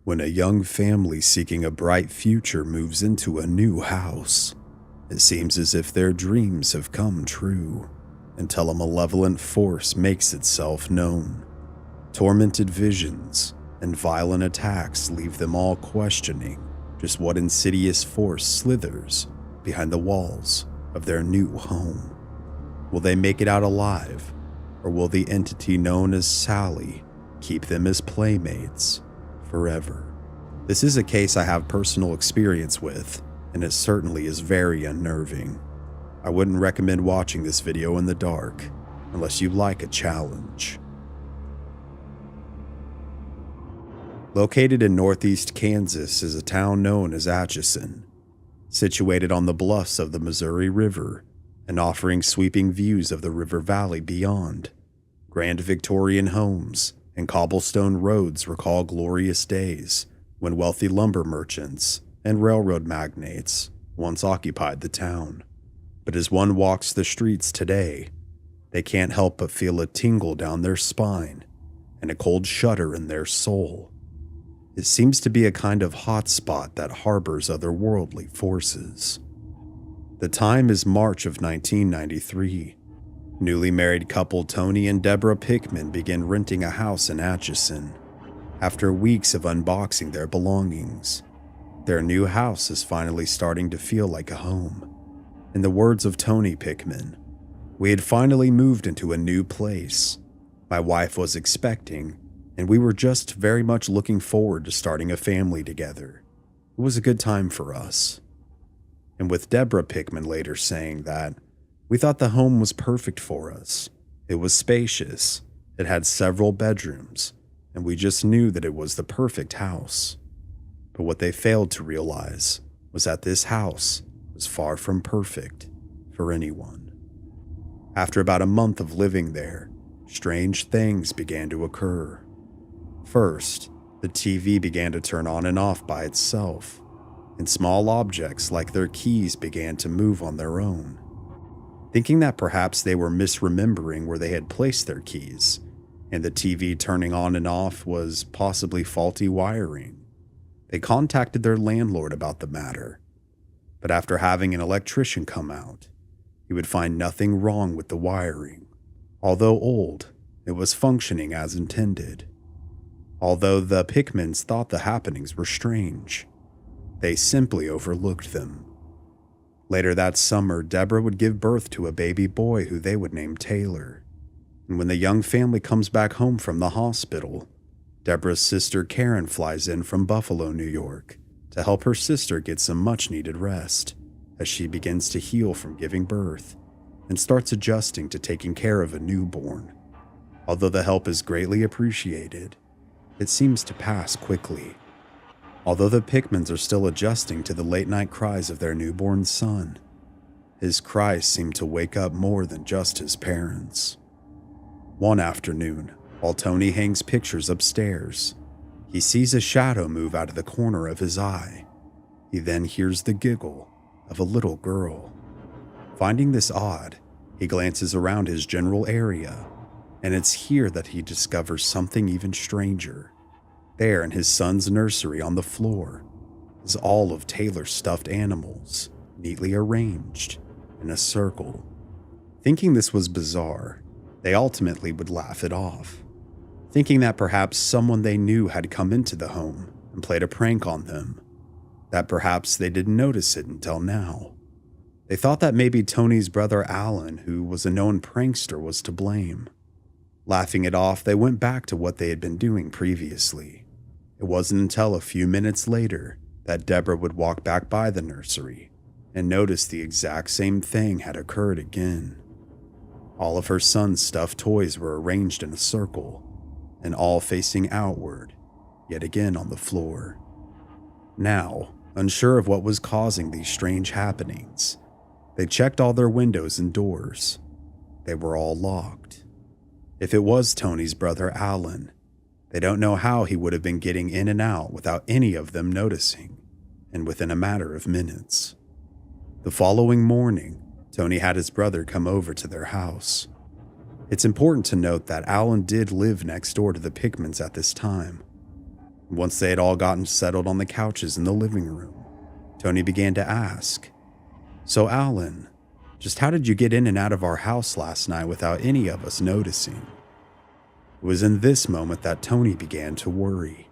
when a young family seeking a bright future moves into a new house. It seems as if their dreams have come true until a malevolent force makes itself known. Tormented visions and violent attacks leave them all questioning just what insidious force slithers behind the walls of their new home. Will they make it out alive, or will the entity known as Sallie keep them as playmates forever? This is a case I have personal experience with, and it certainly is very unnerving. I wouldn't recommend watching this video in the dark unless you like a challenge. Located in northeast Kansas is a town known as Atchison, situated on the bluffs of the Missouri River and offering sweeping views of the river valley beyond. Grand Victorian homes and cobblestone roads recall glorious days when wealthy lumber merchants and railroad magnates once occupied the town. But as one walks the streets today, they can't help but feel a tingle down their spine and a cold shudder in their soul. It seems to be a kind of hotspot that harbors otherworldly forces. The time is March of 1993. Newly married couple Tony and Deborah Pickman begin renting a house in Atchison. After weeks of unboxing their belongings, their new house is finally starting to feel like a home. In the words of Tony Pickman, "We had finally moved into a new place. My wife was expecting, and we were just very much looking forward to starting a family together. It was a good time for us." And with Deborah Pickman later saying that, "We thought the home was perfect for us. It was spacious, it had several bedrooms, and we just knew that it was the perfect house." But what they failed to realize was that this house was far from perfect for anyone. After about a month of living there, strange things began to occur. First, the TV began to turn on and off by itself, and small objects like their keys began to move on their own. Thinking that perhaps they were misremembering where they had placed their keys, and the TV turning on and off was possibly faulty wiring, they contacted their landlord about the matter. But after having an electrician come out, he would find nothing wrong with the wiring. Although old, it was functioning as intended. Although the Pickmans thought the happenings were strange, they simply overlooked them. Later that summer, Deborah would give birth to a baby boy who they would name Taylor. And when the young family comes back home from the hospital, Deborah's sister Karen flies in from Buffalo, New York, to help her sister get some much-needed rest as she begins to heal from giving birth and starts adjusting to taking care of a newborn. Although the help is greatly appreciated, it seems to pass quickly. Although the Pickmans are still adjusting to the late-night cries of their newborn son, his cries seem to wake up more than just his parents. One afternoon, while Tony hangs pictures upstairs, he sees a shadow move out of the corner of his eye. He then hears the giggle of a little girl. Finding this odd, he glances around his general area, and it's here that he discovers something even stranger. There in his son's nursery on the floor is all of Taylor's stuffed animals, neatly arranged in a circle. Thinking this was bizarre, they ultimately would laugh it off, thinking that perhaps someone they knew had come into the home and played a prank on them, that perhaps they didn't notice it until now. They thought that maybe Tony's brother Alan, who was a known prankster, was to blame. Laughing it off, they went back to what they had been doing previously. It wasn't until a few minutes later that Deborah would walk back by the nursery and notice the exact same thing had occurred again. All of her son's stuffed toys were arranged in a circle, and all facing outward, yet again on the floor. Now, unsure of what was causing these strange happenings, they checked all their windows and doors. They were all locked. If it was Tony's brother Alan, they don't know how he would have been getting in and out without any of them noticing, and within a matter of minutes. The following morning, Tony had his brother come over to their house. It's important to note that Alan did live next door to the Pickmans at this time. Once they had all gotten settled on the couches in the living room, Tony began to ask, "So Alan, just how did you get in and out of our house last night without any of us noticing?" It was in this moment that Tony began to worry.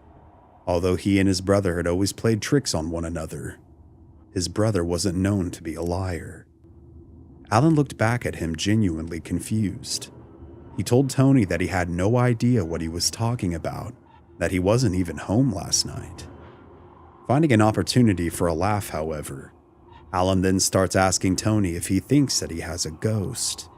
Although he and his brother had always played tricks on one another, his brother wasn't known to be a liar. Alan looked back at him genuinely confused. He told Tony that he had no idea what he was talking about, that he wasn't even home last night. Finding an opportunity for a laugh, however, Alan then starts asking Tony if he thinks that he has a ghost.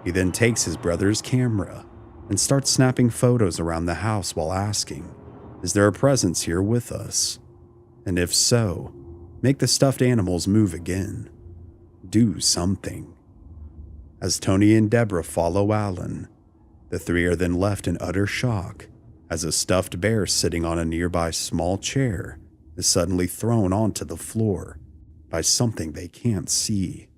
He then takes his brother's camera and starts snapping photos around the house while asking, "Is there a presence here with us? And if so, make the stuffed animals move again. Do something." As Tony and Deborah follow Alan, the three are then left in utter shock as a stuffed bear sitting on a nearby small chair is suddenly thrown onto the floor by something they can't see.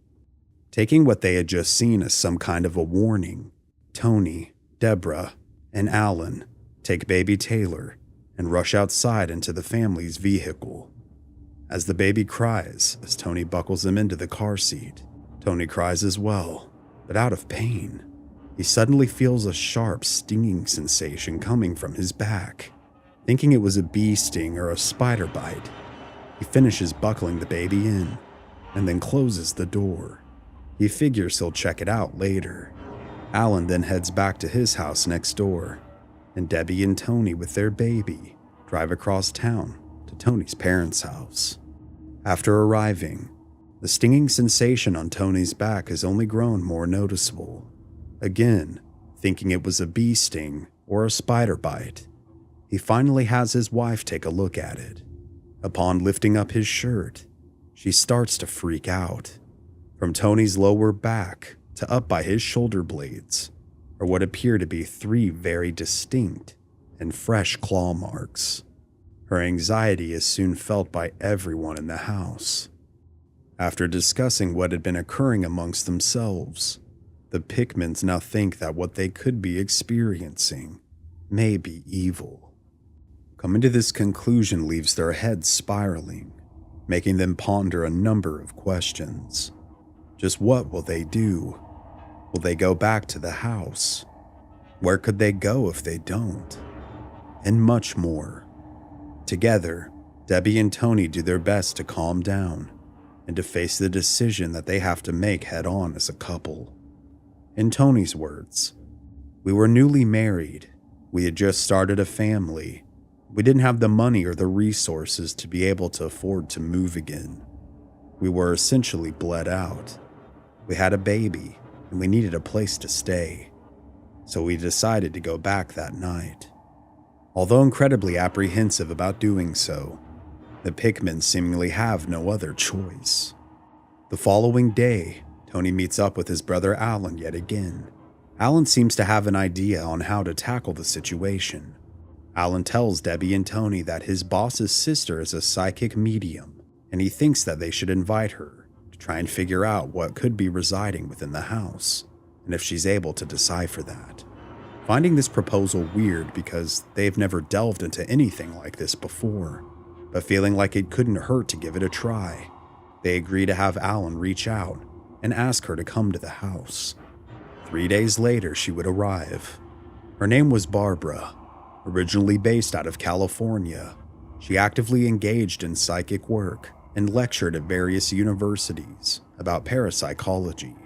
Taking what they had just seen as some kind of a warning, Tony, Deborah, and Alan take baby Taylor and rush outside into the family's vehicle. As the baby cries, as Tony buckles him into the car seat, Tony cries as well, but out of pain. He suddenly feels a sharp, stinging sensation coming from his back. Thinking it was a bee sting or a spider bite, he finishes buckling the baby in and then closes the door. He figures he'll check it out later. Alan then heads back to his house next door, and Debbie and Tony with their baby drive across town to Tony's parents' house. After arriving, the stinging sensation on Tony's back has only grown more noticeable. Again, thinking it was a bee sting or a spider bite, he finally has his wife take a look at it. Upon lifting up his shirt, she starts to freak out. From Tony's lower back to up by his shoulder blades are what appear to be 3 very distinct and fresh claw marks. Her anxiety is soon felt by everyone in the house. After discussing what had been occurring amongst themselves, the Pickmans now think that what they could be experiencing may be evil. Coming to this conclusion leaves their heads spiraling, making them ponder a number of questions. Just what will they do? Will they go back to the house? Where could they go if they don't? And much more. Together, Debbie and Tony do their best to calm down and to face the decision that they have to make head on as a couple. In Tony's words, "We were newly married. We had just started a family. We didn't have the money or the resources to be able to afford to move again. We were essentially bled out. We had a baby and we needed a place to stay. So we decided to go back that night." Although incredibly apprehensive about doing so, the Pickmans seemingly have no other choice. The following day, Tony meets up with his brother Alan yet again. Alan seems to have an idea on how to tackle the situation. Alan tells Debbie and Tony that his boss's sister is a psychic medium, and he thinks that they should invite her to try and figure out what could be residing within the house, and if she's able to decipher that. Finding this proposal weird because they've never delved into anything like this before, but feeling like it couldn't hurt to give it a try, they agree to have Alan reach out and ask her to come to the house. 3 days later, she would arrive. Her name was Barbara. Originally based out of California, she actively engaged in psychic work and lectured at various universities about parapsychology.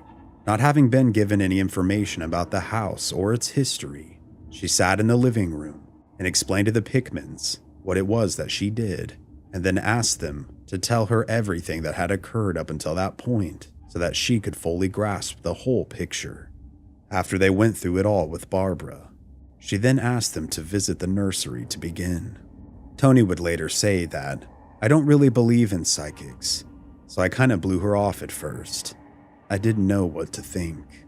Not having been given any information about the house or its history, she sat in the living room and explained to the Pickmans what it was that she did, and then asked them to tell her everything that had occurred up until that point so that she could fully grasp the whole picture. After they went through it all with Barbara, she then asked them to visit the nursery to begin. Tony would later say that, "I don't really believe in psychics, so I kind of blew her off at first. I didn't know what to think."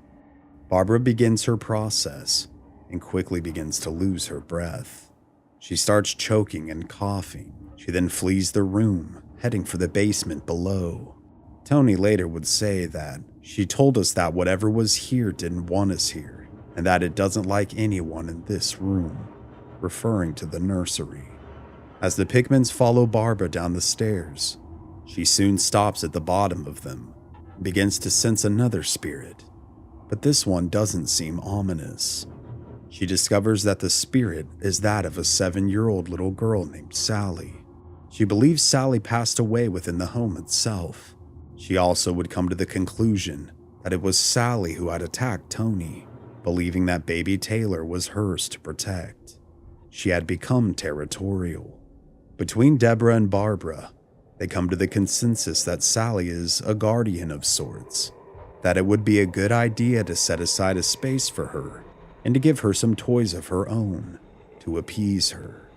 Barbara begins her process and quickly begins to lose her breath. She starts choking and coughing. She then flees the room, heading for the basement below. Tony later would say that she told us that whatever was here didn't want us here, and that it doesn't like anyone in this room, referring to the nursery. As the Pickmans follow Barbara down the stairs, she soon stops at the bottom of them and begins to sense another spirit, but this one doesn't seem ominous. She discovers that the spirit is that of a 7-year-old little girl named Sallie. She believes Sallie passed away within the home itself. She also would come to the conclusion that it was Sallie who had attacked Tony, believing that baby Taylor was hers to protect. She had become territorial. Between Deborah and Barbara, they come to the consensus that Sallie is a guardian of sorts, that it would be a good idea to set aside a space for her and to give her some toys of her own to appease her.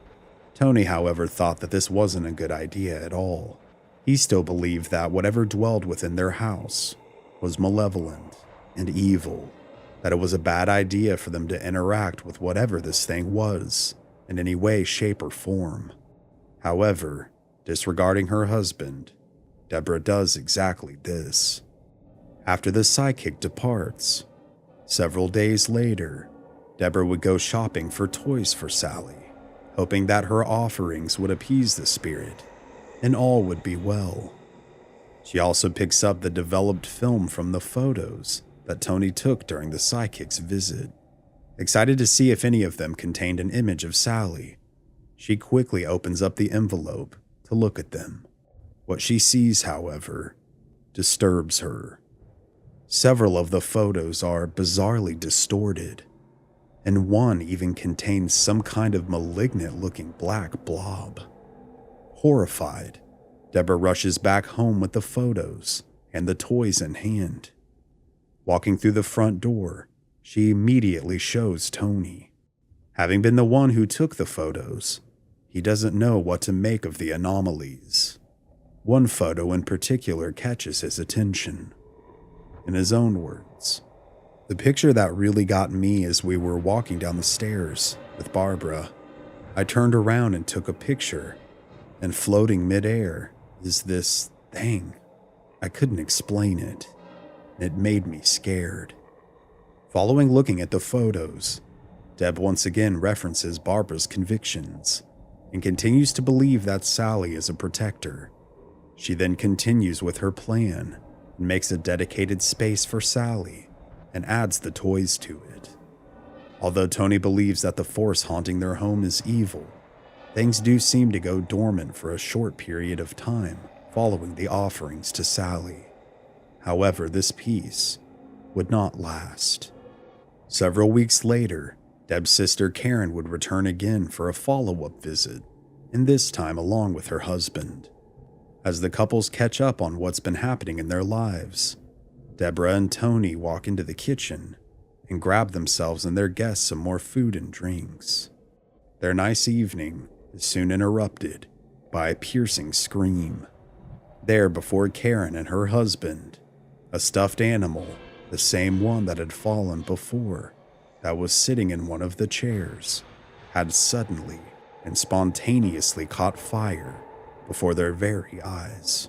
Tony, however, thought that this wasn't a good idea at all. He still believed that whatever dwelled within their house was malevolent and evil, that it was a bad idea for them to interact with whatever this thing was in any way, shape, or form. However, disregarding her husband, Deborah does exactly this. After the psychic departs, several days later, Deborah would go shopping for toys for Sallie, hoping that her offerings would appease the spirit and all would be well. She also picks up the developed film from the photos that Tony took during the psychic's visit. Excited to see if any of them contained an image of Sallie, she quickly opens up the envelope to look at them. What she sees, however, disturbs her. Several of the photos are bizarrely distorted, and one even contains some kind of malignant-looking black blob. Horrified, Deborah rushes back home with the photos and the toys in hand. Walking through the front door, she immediately shows Tony. Having been the one who took the photos, he doesn't know what to make of the anomalies. One photo in particular catches his attention. In his own words, "The picture that really got me as we were walking down the stairs with Barbara. I turned around and took a picture, and floating midair is this thing. I couldn't explain it. It made me scared." Following looking at the photos, Deb once again references Barbara's convictions and continues to believe that Sallie is a protector. She then continues with her plan and makes a dedicated space for Sallie and adds the toys to it. Although Tony believes that the force haunting their home is evil, things do seem to go dormant for a short period of time following the offerings to Sallie. However, this peace would not last. Several weeks later, Deb's sister Karen would return again for a follow-up visit, and this time along with her husband. As the couples catch up on what's been happening in their lives, Deborah and Tony walk into the kitchen and grab themselves and their guests some more food and drinks. Their nice evening is soon interrupted by a piercing scream. There before Karen and her husband, a stuffed animal, the same one that had fallen before, that was sitting in one of the chairs, had suddenly and spontaneously caught fire before their very eyes.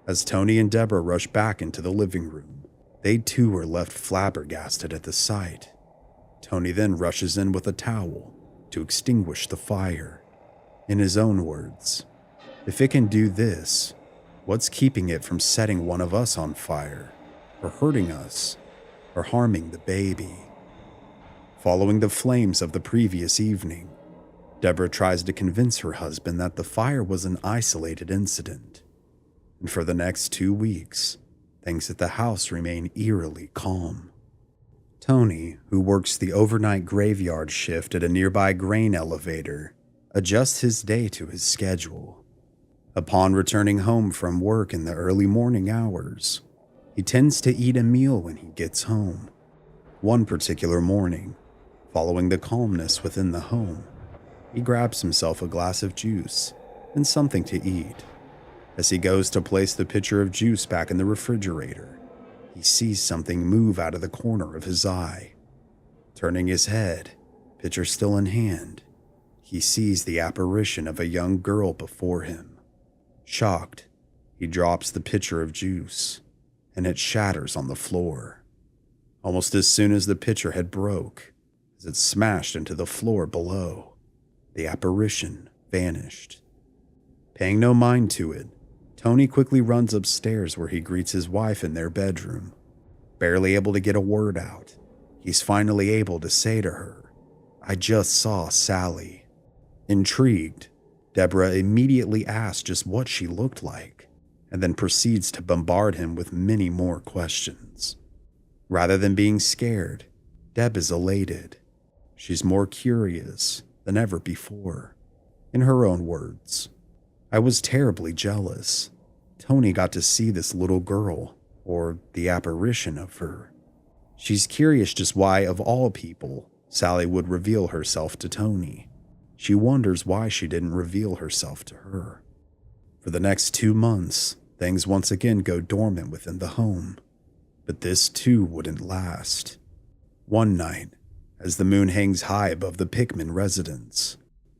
As Tony and Deborah rush back into the living room, they too are left flabbergasted at the sight. Tony then rushes in with a towel to extinguish the fire. In his own words, "If it can do this, what's keeping it from setting one of us on fire, or hurting us, or harming the baby?" Following the flames of the previous evening, Deborah tries to convince her husband that the fire was an isolated incident. And for the next 2 weeks, things at the house remain eerily calm. Tony, who works the overnight graveyard shift at a nearby grain elevator, adjusts his day to his schedule. Upon returning home from work in the early morning hours, he tends to eat a meal when he gets home. One particular morning, following the calmness within the home, he grabs himself a glass of juice and something to eat. As he goes to place the pitcher of juice back in the refrigerator, he sees something move out of the corner of his eye. Turning his head, pitcher still in hand, he sees the apparition of a young girl before him. Shocked, he drops the pitcher of juice, and it shatters on the floor. Almost as soon as the pitcher had broke, as it smashed into the floor below, the apparition vanished. Paying no mind to it, Tony quickly runs upstairs where he greets his wife in their bedroom. Barely able to get a word out, he's finally able to say to her, "I just saw Sallie." Intrigued, Deborah immediately asks just what she looked like, and then proceeds to bombard him with many more questions. Rather than being scared, Deb is elated. She's more curious than ever before. In her own words, "I was terribly jealous. Tony got to see this little girl, or the apparition of her." She's curious just why, of all people, Sallie would reveal herself to Tony. She wonders why she didn't reveal herself to her. For the next 2 months, things once again go dormant within the home. But this too wouldn't last. One night, as the moon hangs high above the Pickman residence,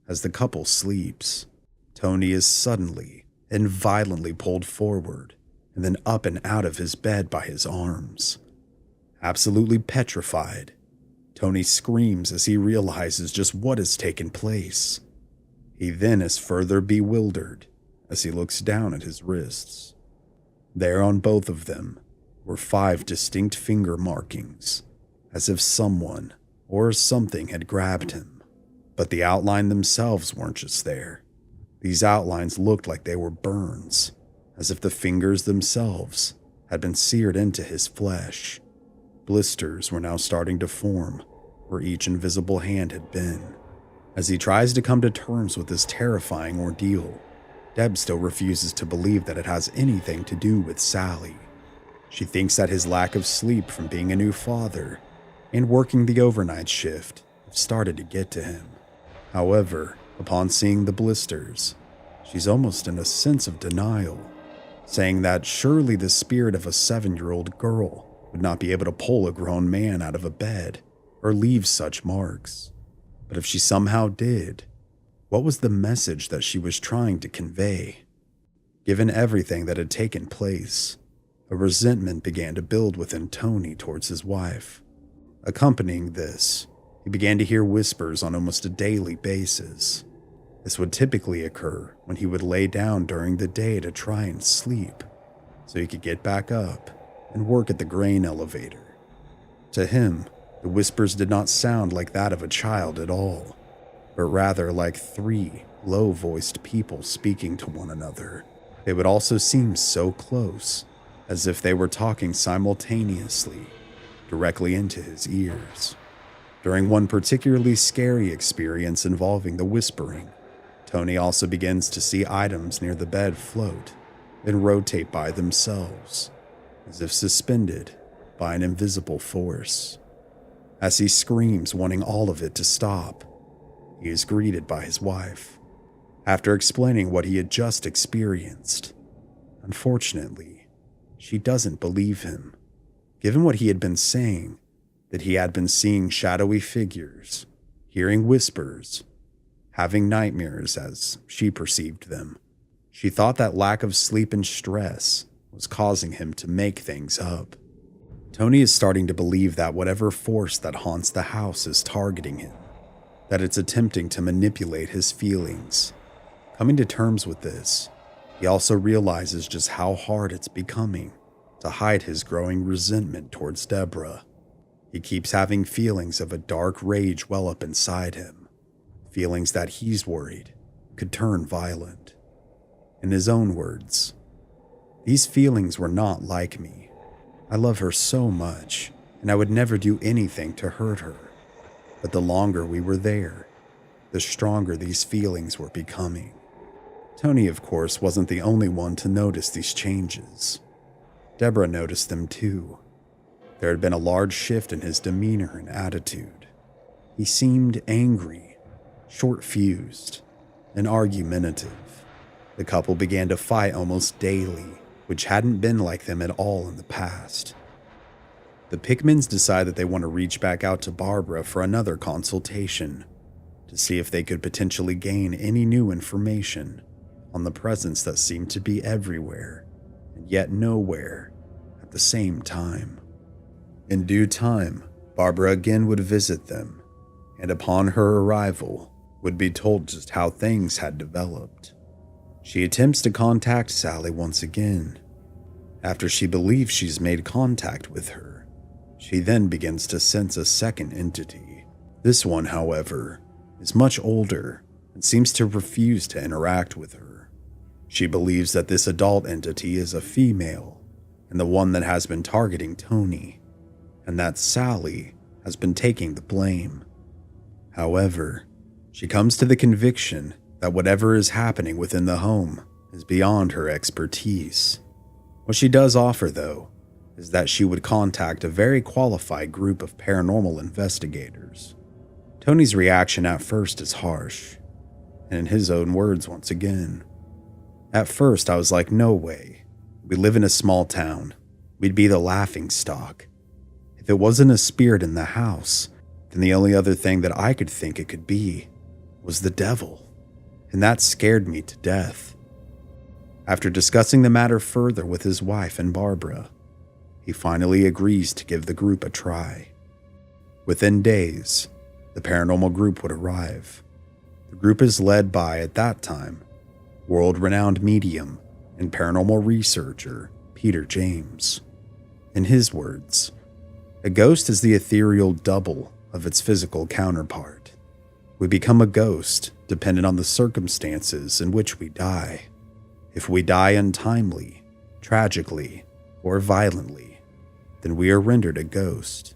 as the couple sleeps, Tony is suddenly and violently pulled forward and then up and out of his bed by his arms. Absolutely petrified, Tony screams as he realizes just what has taken place. He then is further bewildered as he looks down at his wrists. There on both of them were 5 distinct finger markings, as if someone or something had grabbed him. But the outline themselves weren't just there. These outlines looked like they were burns, as if the fingers themselves had been seared into his flesh. Blisters were now starting to form where each invisible hand had been. As he tries to come to terms with this terrifying ordeal, Deb still refuses to believe that it has anything to do with Sallie. She thinks that his lack of sleep from being a new father and working the overnight shift have started to get to him. However, upon seeing the blisters, she's almost in a sense of denial, saying that surely the spirit of a 7-year-old girl would not be able to pull a grown man out of a bed or leave such marks. But if she somehow did, what was the message that she was trying to convey? Given everything that had taken place, a resentment began to build within Tony towards his wife. Accompanying this, he began to hear whispers on almost a daily basis. This would typically occur when he would lay down during the day to try and sleep, so he could get back up and work at the grain elevator. To him, the whispers did not sound like that of a child at all, but rather like 3 low-voiced people speaking to one another. They would also seem so close, as if they were talking simultaneously, directly into his ears. During one particularly scary experience involving the whispering, Tony also begins to see items near the bed float and rotate by themselves, as if suspended by an invisible force. As he screams, wanting all of it to stop, he is greeted by his wife. After explaining what he had just experienced, unfortunately, she doesn't believe him, given what he had been saying, that he had been seeing shadowy figures, hearing whispers, having nightmares as she perceived them. She thought that lack of sleep and stress was causing him to make things up. Tony is starting to believe that whatever force that haunts the house is targeting him, that it's attempting to manipulate his feelings. Coming to terms with this, he also realizes just how hard it's becoming to hide his growing resentment towards Deborah. He keeps having feelings of a dark rage well up inside him, feelings that he's worried could turn violent. In his own words, "These feelings were not like me. I love her so much, and I would never do anything to hurt her. But the longer we were there, the stronger these feelings were becoming." Tony, of course, wasn't the only one to notice these changes. Deborah noticed them too. There had been a large shift in his demeanor and attitude. He seemed angry, short-fused, and argumentative. The couple began to fight almost daily, which hadn't been like them at all in the past. The Pickmans decide that they want to reach back out to Barbara for another consultation to see if they could potentially gain any new information on the presence that seemed to be everywhere and yet nowhere at the same time. In due time, Barbara again would visit them, and upon her arrival, would be told just how things had developed. She attempts to contact Sallie once again. After she believes she's made contact with her, she then begins to sense a second entity. This one, however, is much older and seems to refuse to interact with her. She believes that this adult entity is a female and the one that has been targeting Tony, and that Sallie has been taking the blame. However, she comes to the conviction that whatever is happening within the home is beyond her expertise. What she does offer, though, is that she would contact a very qualified group of paranormal investigators. Tony's reaction at first is harsh, and in his own words once again. At first I was like, no way. We live in a small town. We'd be the laughingstock. If it wasn't a spirit in the house, then the only other thing that I could think it could be was the devil. And that scared me to death. After discussing the matter further with his wife and Barbara, he finally agrees to give the group a try. Within days, the paranormal group would arrive. The group is led by, at that time, world-renowned medium and paranormal researcher Peter James. In his words, a ghost is the ethereal double of its physical counterpart. We become a ghost dependent on the circumstances in which we die. If we die untimely, tragically, or violently, then we are rendered a ghost.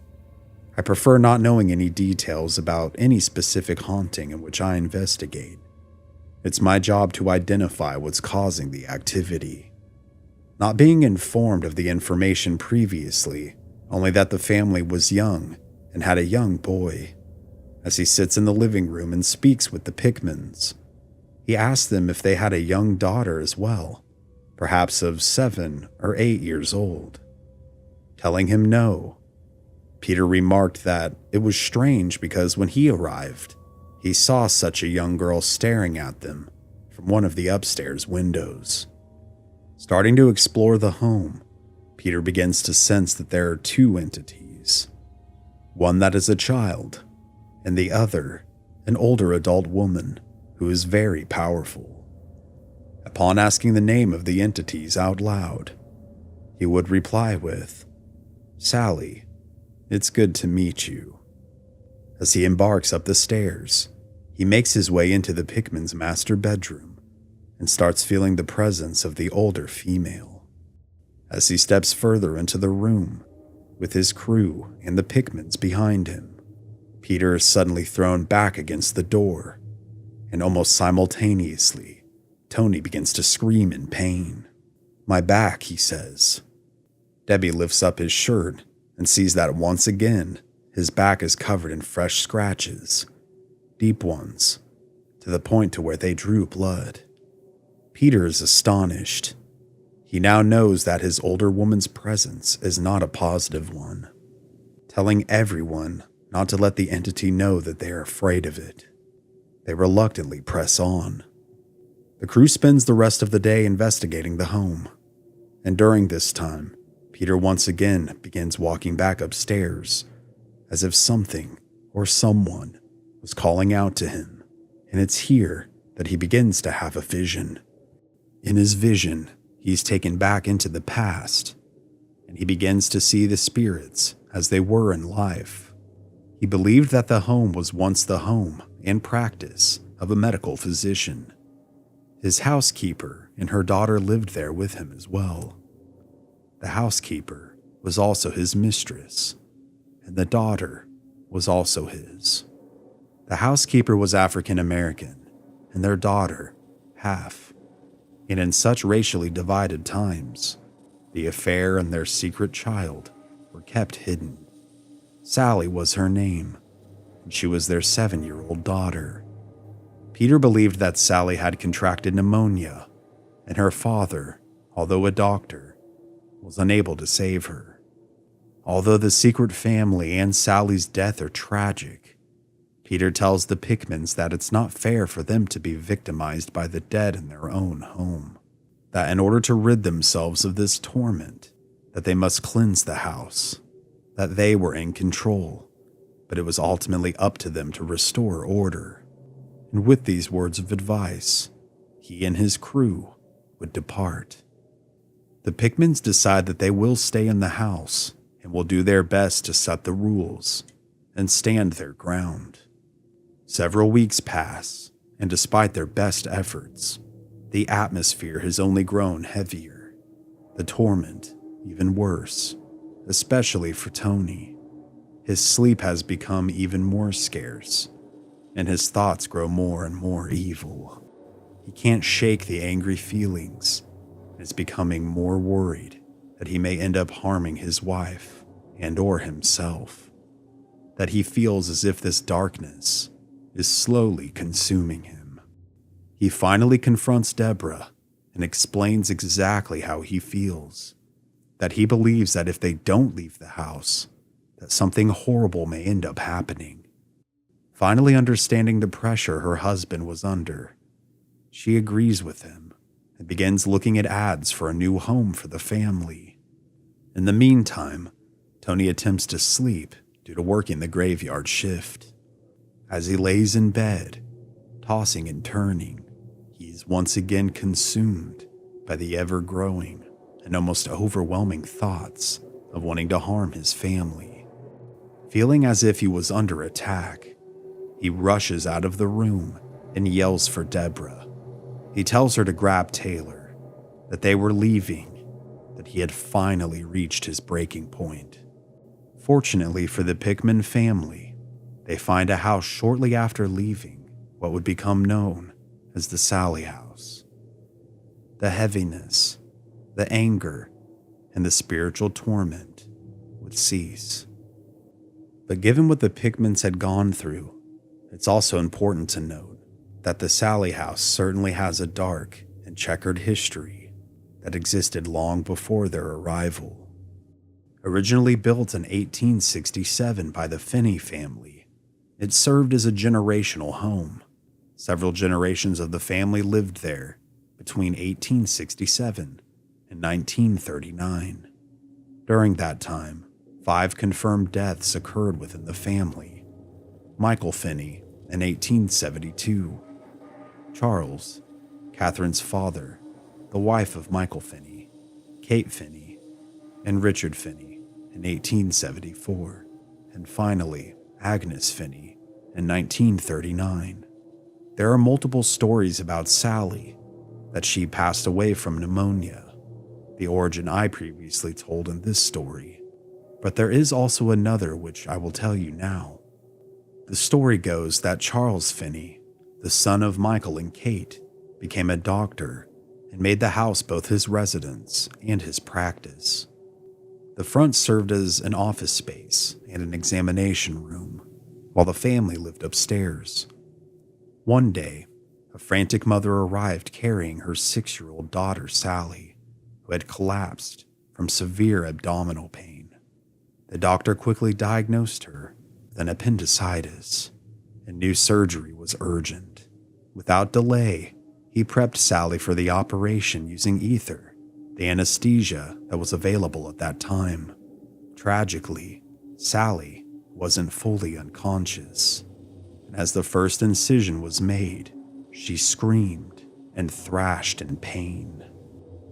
I prefer not knowing any details about any specific haunting in which I investigate. It's my job to identify what's causing the activity. Not being informed of the information previously, only that the family was young and had a young boy. As he sits in the living room and speaks with the Pickmans, he asks them if they had a young daughter as well, perhaps of 7 or 8 years old. Telling him no, Peter remarked that it was strange because when he arrived, he saw such a young girl staring at them from one of the upstairs windows. Starting to explore the home, Peter begins to sense that there are 2 entities. One that is a child, and the other, an older adult woman who is very powerful. Upon asking the name of the entities out loud, he would reply with, "Sallie, it's good to meet you." As he embarks up the stairs, he makes his way into the Pickman's master bedroom and starts feeling the presence of the older female. As he steps further into the room, with his crew and the Pickmans behind him, Peter is suddenly thrown back against the door, and almost simultaneously, Tony begins to scream in pain. "My back," he says. Debbie lifts up his shirt and sees that once again, his back is covered in fresh scratches, deep ones, to the point to where they drew blood. Peter is astonished. He now knows that his older woman's presence is not a positive one, telling everyone not to let the entity know that they are afraid of it. They reluctantly press on. The crew spends the rest of the day investigating the home, and during this time, Peter once again begins walking back upstairs, as if something or someone was calling out to him, and it's here that he begins to have a vision. In his vision, he's taken back into the past, and he begins to see the spirits as they were in life. He believed that the home was once the home and practice of a medical physician. His housekeeper and her daughter lived there with him as well. The housekeeper was also his mistress, and the daughter was also his. The housekeeper was African American, and their daughter, half. And in such racially divided times, the affair and their secret child were kept hidden. Sallie was her name, and she was their 7-year-old daughter. Peter believed that Sallie had contracted pneumonia, and her father, although a doctor, was unable to save her. Although the secret family and Sallie's death are tragic, Peter tells the Pickmans that it's not fair for them to be victimized by the dead in their own home, that in order to rid themselves of this torment, that they must cleanse the house, that they were in control, but it was ultimately up to them to restore order. and with these words of advice, he and his crew would depart. The Pickmans decide that they will stay in the house and will do their best to set the rules and stand their ground. Several weeks pass, and despite their best efforts, the atmosphere has only grown heavier, the torment even worse, especially for Tony. His sleep has become even more scarce, and his thoughts grow more and more evil. He can't shake the angry feelings and is becoming more worried that he may end up harming his wife and or himself, that he feels as if this darkness is slowly consuming him. He finally confronts Deborah and explains exactly how he feels, that he believes that if they don't leave the house, that something horrible may end up happening. Finally understanding the pressure her husband was under, she agrees with him and begins looking at ads for a new home for the family. In the meantime, Tony attempts to sleep due to working the graveyard shift. As he lays in bed, tossing and turning, he is once again consumed by the ever-growing and almost overwhelming thoughts of wanting to harm his family. Feeling as if he was under attack, he rushes out of the room and yells for Deborah. He tells her to grab Taylor, that they were leaving, that he had finally reached his breaking point. Fortunately for the Pickman family, they find a house shortly after leaving what would become known as the Sallie house. The heaviness, the anger, and the spiritual torment would cease. But given what the Pickmans had gone through, it's also important to note that the Sallie house certainly has a dark and checkered history that existed long before their arrival. Originally built in 1867 by the Finney family, it served as a generational home. Several generations of the family lived there between 1867 and 1939. During that time, 5 confirmed deaths occurred within the family. Michael Finney in 1872, Charles, Catherine's father, the wife of Michael Finney, Kate Finney, and Richard Finney in 1874, and finally Agnes Finney in 1939. There are multiple stories about Sallie, that she passed away from pneumonia, the origin I previously told in this story, but there is also another which I will tell you now. The story goes that Charles Finney, the son of Michael and Kate, became a doctor and made the house both his residence and his practice. The front served as an office space and an examination room, while the family lived upstairs. One day, a frantic mother arrived carrying her 6-year-old daughter, Sallie, who had collapsed from severe abdominal pain. The doctor quickly diagnosed her with an appendicitis, and new surgery was urgent. Without delay, he prepped Sallie for the operation using ether, the anesthesia that was available at that time. Tragically, Sallie wasn't fully unconscious, and as the first incision was made, she screamed and thrashed in pain.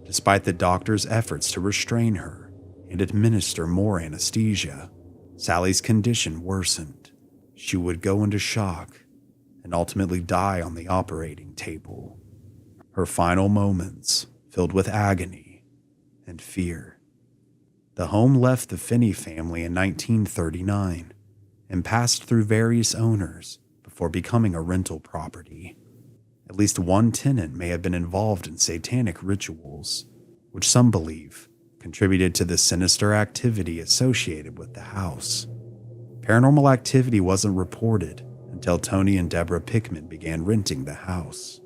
Despite the doctor's efforts to restrain her and administer more anesthesia, Sallie's condition worsened. She would go into shock and ultimately die on the operating table. Her final moments filled with agony and fear. The home left the Finney family in 1939 and passed through various owners before becoming a rental property. At least one tenant may have been involved in satanic rituals, which some believe contributed to the sinister activity associated with the house. Paranormal activity wasn't reported until Tony and Deborah Pickman began renting the house.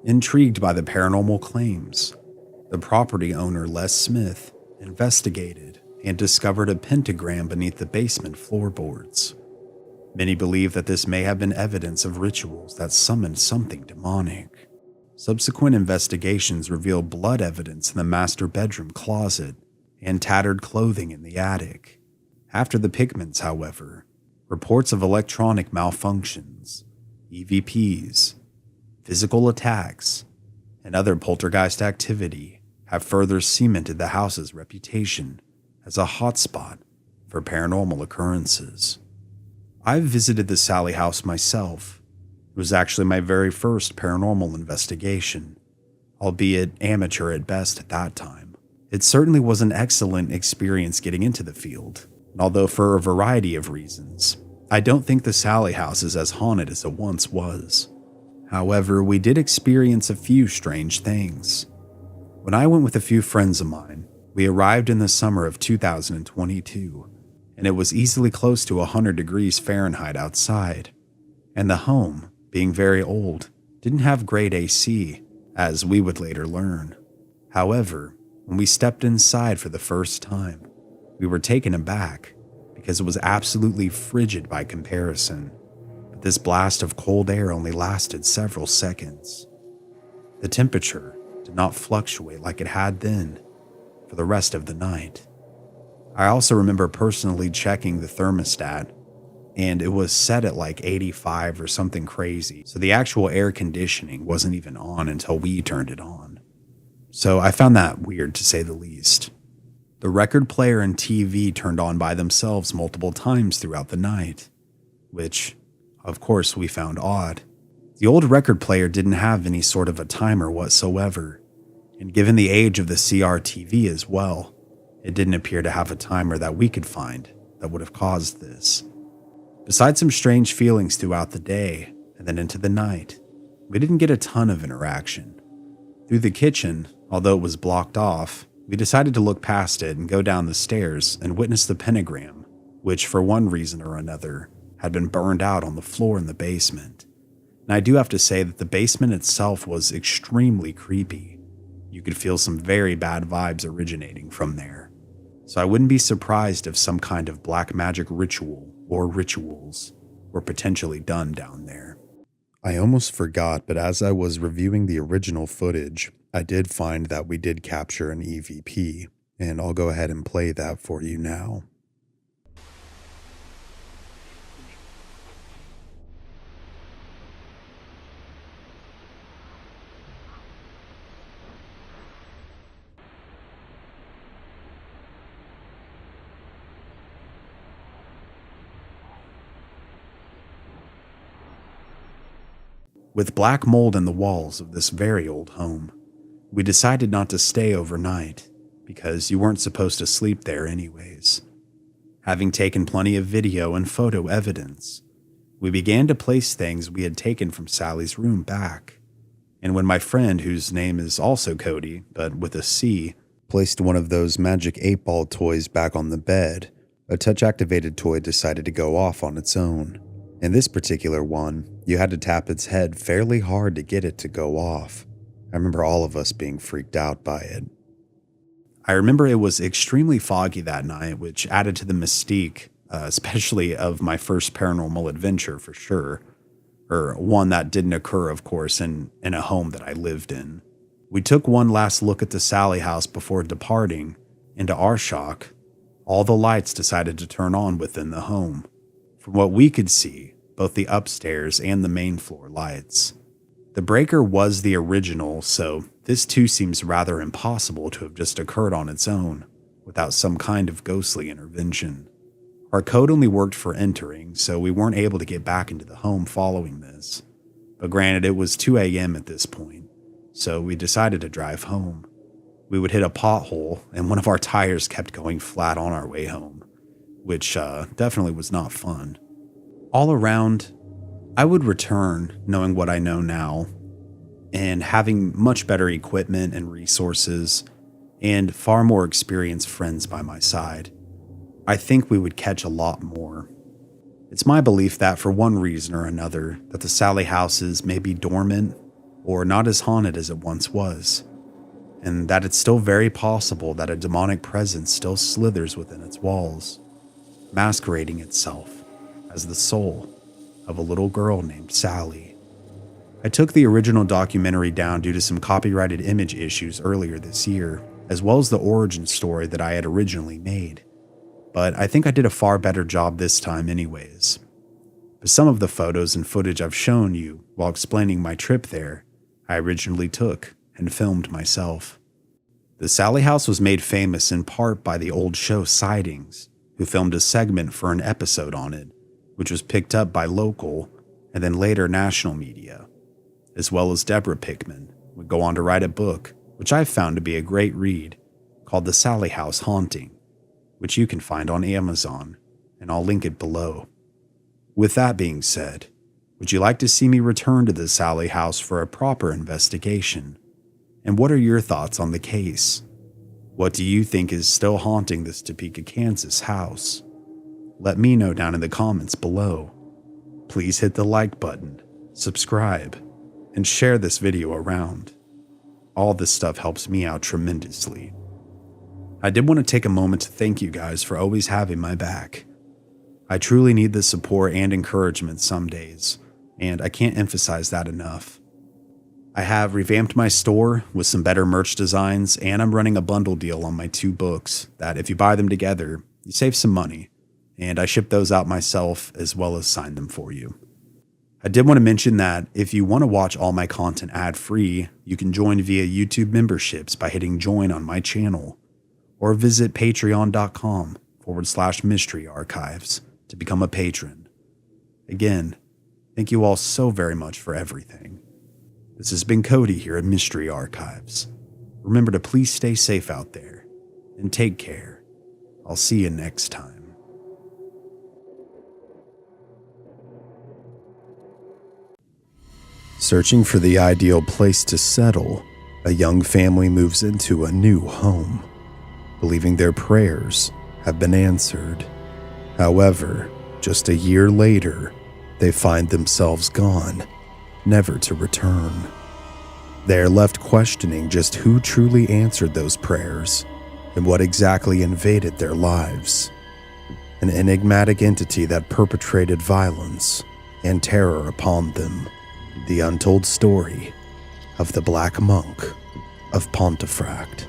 Intrigued by the paranormal claims, the property owner Les Smith investigated and discovered a pentagram beneath the basement floorboards. Many believe that this may have been evidence of rituals that summoned something demonic. Subsequent investigations revealed blood evidence in the master bedroom closet and tattered clothing in the attic. After the Pickmans, however, reports of electronic malfunctions, EVPs, physical attacks, and other poltergeist activity have further cemented the house's reputation as a hotspot for paranormal occurrences. I've visited the Sallie house myself. It was actually my very first paranormal investigation, albeit amateur at best at that time. It certainly was an excellent experience getting into the field, and although for a variety of reasons, I don't think the Sallie house is as haunted as it once was. However, we did experience a few strange things. When I went with a few friends of mine, we arrived in the summer of 2022, and it was easily close to 100 degrees Fahrenheit outside, and the home, being very old, didn't have great AC, as we would later learn. However, when we stepped inside for the first time, we were taken aback because it was absolutely frigid by comparison, but this blast of cold air only lasted several seconds. The temperature did not fluctuate like it had then for the rest of the night. I also remember personally checking the thermostat, and it was set at like 85 or something crazy, so the actual air conditioning wasn't even on until we turned it on. So I found that weird to say the least. The record player and TV turned on by themselves multiple times throughout the night, which, of course, we found odd. The old record player didn't have any sort of a timer whatsoever, and given the age of the CRTV as well, it didn't appear to have a timer that we could find that would have caused this. Besides some strange feelings throughout the day and then into the night, we didn't get a ton of interaction. Through the kitchen, although it was blocked off, we decided to look past it and go down the stairs and witness the pentagram, which for one reason or another had been burned out on the floor in the basement. And I do have to say that the basement itself was extremely creepy. You could feel some very bad vibes originating from there. So I wouldn't be surprised if some kind of black magic ritual or rituals were potentially done down there. I almost forgot, but as I was reviewing the original footage, I did find that we did capture an EVP, and I'll go ahead and play that for you now. With black mold in the walls of this very old home, we decided not to stay overnight because you weren't supposed to sleep there anyways. Having taken plenty of video and photo evidence, we began to place things we had taken from Sallie's room back. And when my friend, whose name is also Cody, but with a C, placed one of those magic 8-ball toys back on the bed, a touch-activated toy decided to go off on its own. In this particular one, you had to tap its head fairly hard to get it to go off. I remember all of us being freaked out by it. I remember it was extremely foggy that night, which added to the mystique, especially of my first paranormal adventure for sure, or one that didn't occur, of course, in a home that I lived in. We took one last look at the Sallie house before departing, and to our shock, all the lights decided to turn on within the home. From what we could see, both the upstairs and the main floor lights. The breaker was the original, so this too seems rather impossible to have just occurred on its own, without some kind of ghostly intervention. Our code only worked for entering, so we weren't able to get back into the home following this. But granted, it was 2 a.m. at this point, so we decided to drive home. We would hit a pothole, and one of our tires kept going flat on our way home, which definitely was not fun. All around, I would return knowing what I know now, and having much better equipment and resources, and far more experienced friends by my side. I think we would catch a lot more. It's my belief that for one reason or another, that the Sallie houses may be dormant or not as haunted as it once was, and that it's still very possible that a demonic presence still slithers within its walls, masquerading itself as the soul of a little girl named Sallie. I took the original documentary down due to some copyrighted image issues earlier this year, as well as the origin story that I had originally made, but I think I did a far better job this time anyways. but some of the photos and footage I've shown you while explaining my trip there, I originally took and filmed myself. The Sallie house was made famous in part by the old show Sightings, who filmed a segment for an episode on it, which was picked up by local and then later national media, as well as Deborah Pickman would go on to write a book, which I've found to be a great read, called The Sallie House Haunting, which you can find on Amazon, and I'll link it below. With that being said, would you like to see me return to the Sallie house for a proper investigation? And what are your thoughts on the case? What do you think is still haunting this Topeka, Kansas house? Let me know down in the comments below. Please hit the like button, subscribe, and share this video around. All this stuff helps me out tremendously. I did want to take a moment to thank you guys for always having my back. I truly need the support and encouragement some days, and I can't emphasize that enough. I have revamped my store with some better merch designs, and I'm running a bundle deal on my 2 books that if you buy them together, you save some money, and I ship those out myself as well as sign them for you. I did want to mention that if you want to watch all my content ad-free, you can join via YouTube memberships by hitting join on my channel, or visit patreon.com/mystery archives to become a patron. Again, thank you all so very much for everything. This has been Cody here at Mystery Archives. Remember to please stay safe out there, and take care. I'll see you next time. Searching for the ideal place to settle, a young family moves into a new home, believing their prayers have been answered. However, just a year later, they find themselves gone, never to return. They are left questioning just who truly answered those prayers and what exactly invaded their lives. An enigmatic entity that perpetrated violence and terror upon them. The untold story of the Black Monk of Pontefract.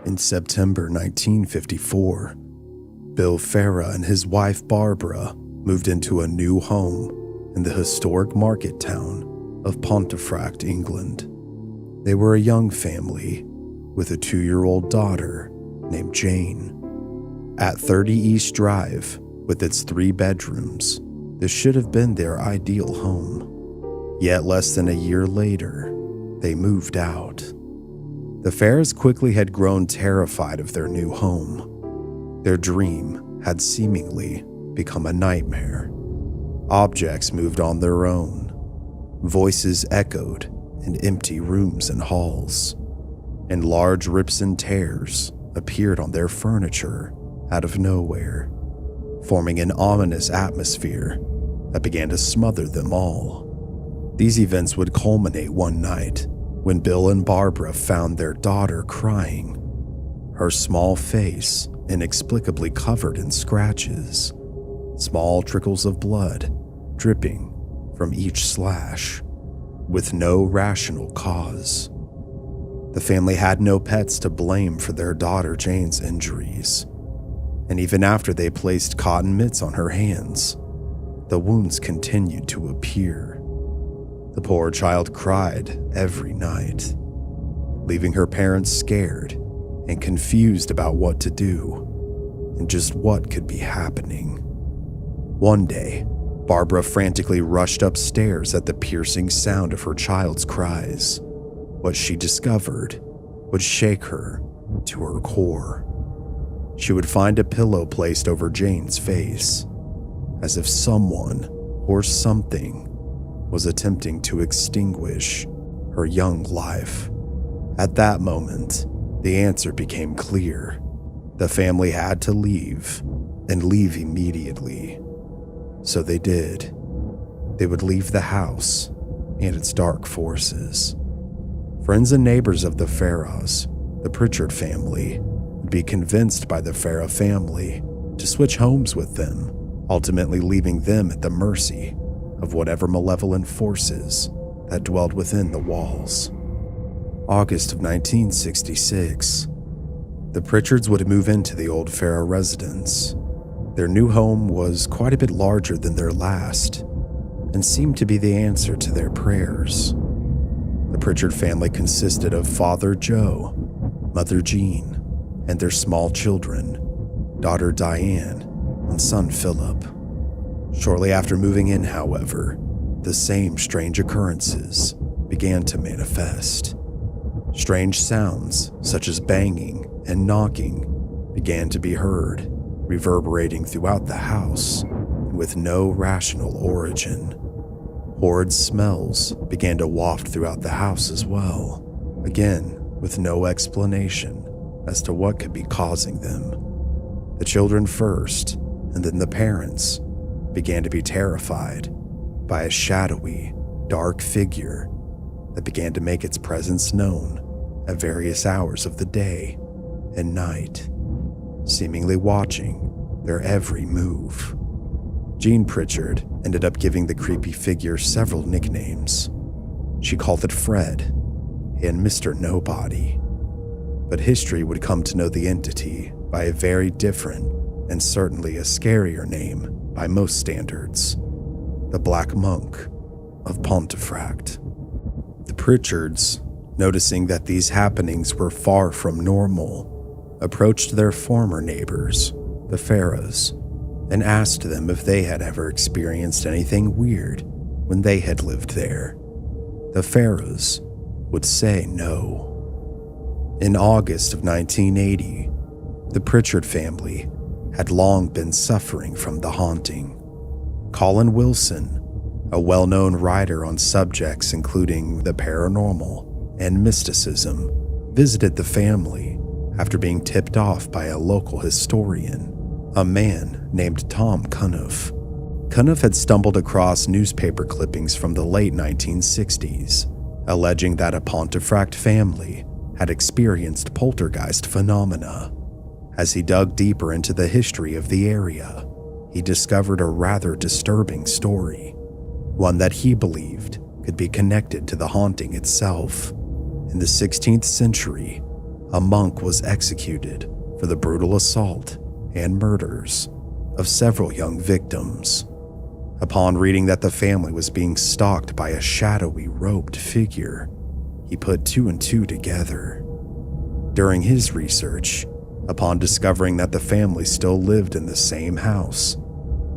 In September 1954, Bill Farah and his wife Barbara moved into a new home in the historic market town of Pontefract, England. They were a young family with a 2-year-old daughter named Jane. At 30 East Drive, with its 3 bedrooms, this should have been their ideal home. Yet less than a year later, they moved out. The Farahs quickly had grown terrified of their new home. Their dream had seemingly become a nightmare. Objects moved on their own. Voices echoed in empty rooms and halls. And large rips and tears appeared on their furniture out of nowhere, forming an ominous atmosphere that began to smother them all. These events would culminate one night when Bill and Barbara found their daughter crying, her small face inexplicably covered in scratches, small trickles of blood dripping from each slash, with no rational cause. The family had no pets to blame for their daughter Jane's injuries, and even after they placed cotton mitts on her hands, the wounds continued to appear. The poor child cried every night, leaving her parents scared and confused about what to do and just what could be happening. One day, Barbara frantically rushed upstairs at the piercing sound of her child's cries. What she discovered would shake her to her core. She would find a pillow placed over Jane's face, as if someone or something was attempting to extinguish her young life. At that moment, the answer became clear. The family had to leave, and leave immediately. So they did. They would leave the house and its dark forces. Friends and neighbors of the Farahs, the Pritchard family, would be convinced by the Farah family to switch homes with them, ultimately leaving them at the mercy of whatever malevolent forces that dwelled within the walls. August of 1966. The Pritchards would move into the old Farah residence. Their new home was quite a bit larger than their last and seemed to be the answer to their prayers. The Pritchard family consisted of Father Joe, Mother Jean, and their small children, daughter Diane and son Philip. Shortly after moving in, however, the same strange occurrences began to manifest. Strange sounds, such as banging and knocking, began to be heard, reverberating throughout the house, with no rational origin. Horrid smells began to waft throughout the house as well, again with no explanation as to what could be causing them. The children first, and then the parents, began to be terrified by a shadowy, dark figure that began to make its presence known at various hours of the day and night, seemingly watching their every move. Jean Pritchard ended up giving the creepy figure several nicknames. She called it Fred and Mr. Nobody. But history would come to know the entity by a very different and certainly a scarier name by most standards: the Black Monk of Pontefract. The Pritchards, noticing that these happenings were far from normal, approached their former neighbors, the Farahs, and asked them if they had ever experienced anything weird when they had lived there. The Farahs would say no. In August of 1980, the Pritchard family had long been suffering from the haunting. Colin Wilson, a well-known writer on subjects including the paranormal and mysticism, visited the family after being tipped off by a local historian, a man named Tom Cuniff. Cuniff had stumbled across newspaper clippings from the late 1960s, alleging that a Pontefract family had experienced poltergeist phenomena. As he dug deeper into the history of the area, he discovered a rather disturbing story, one that he believed could be connected to the haunting itself. In the 16th century, a monk was executed for the brutal assault and murders of several young victims. Upon reading that the family was being stalked by a shadowy robed figure, he put two and two together. During his research, upon discovering that the family still lived in the same house,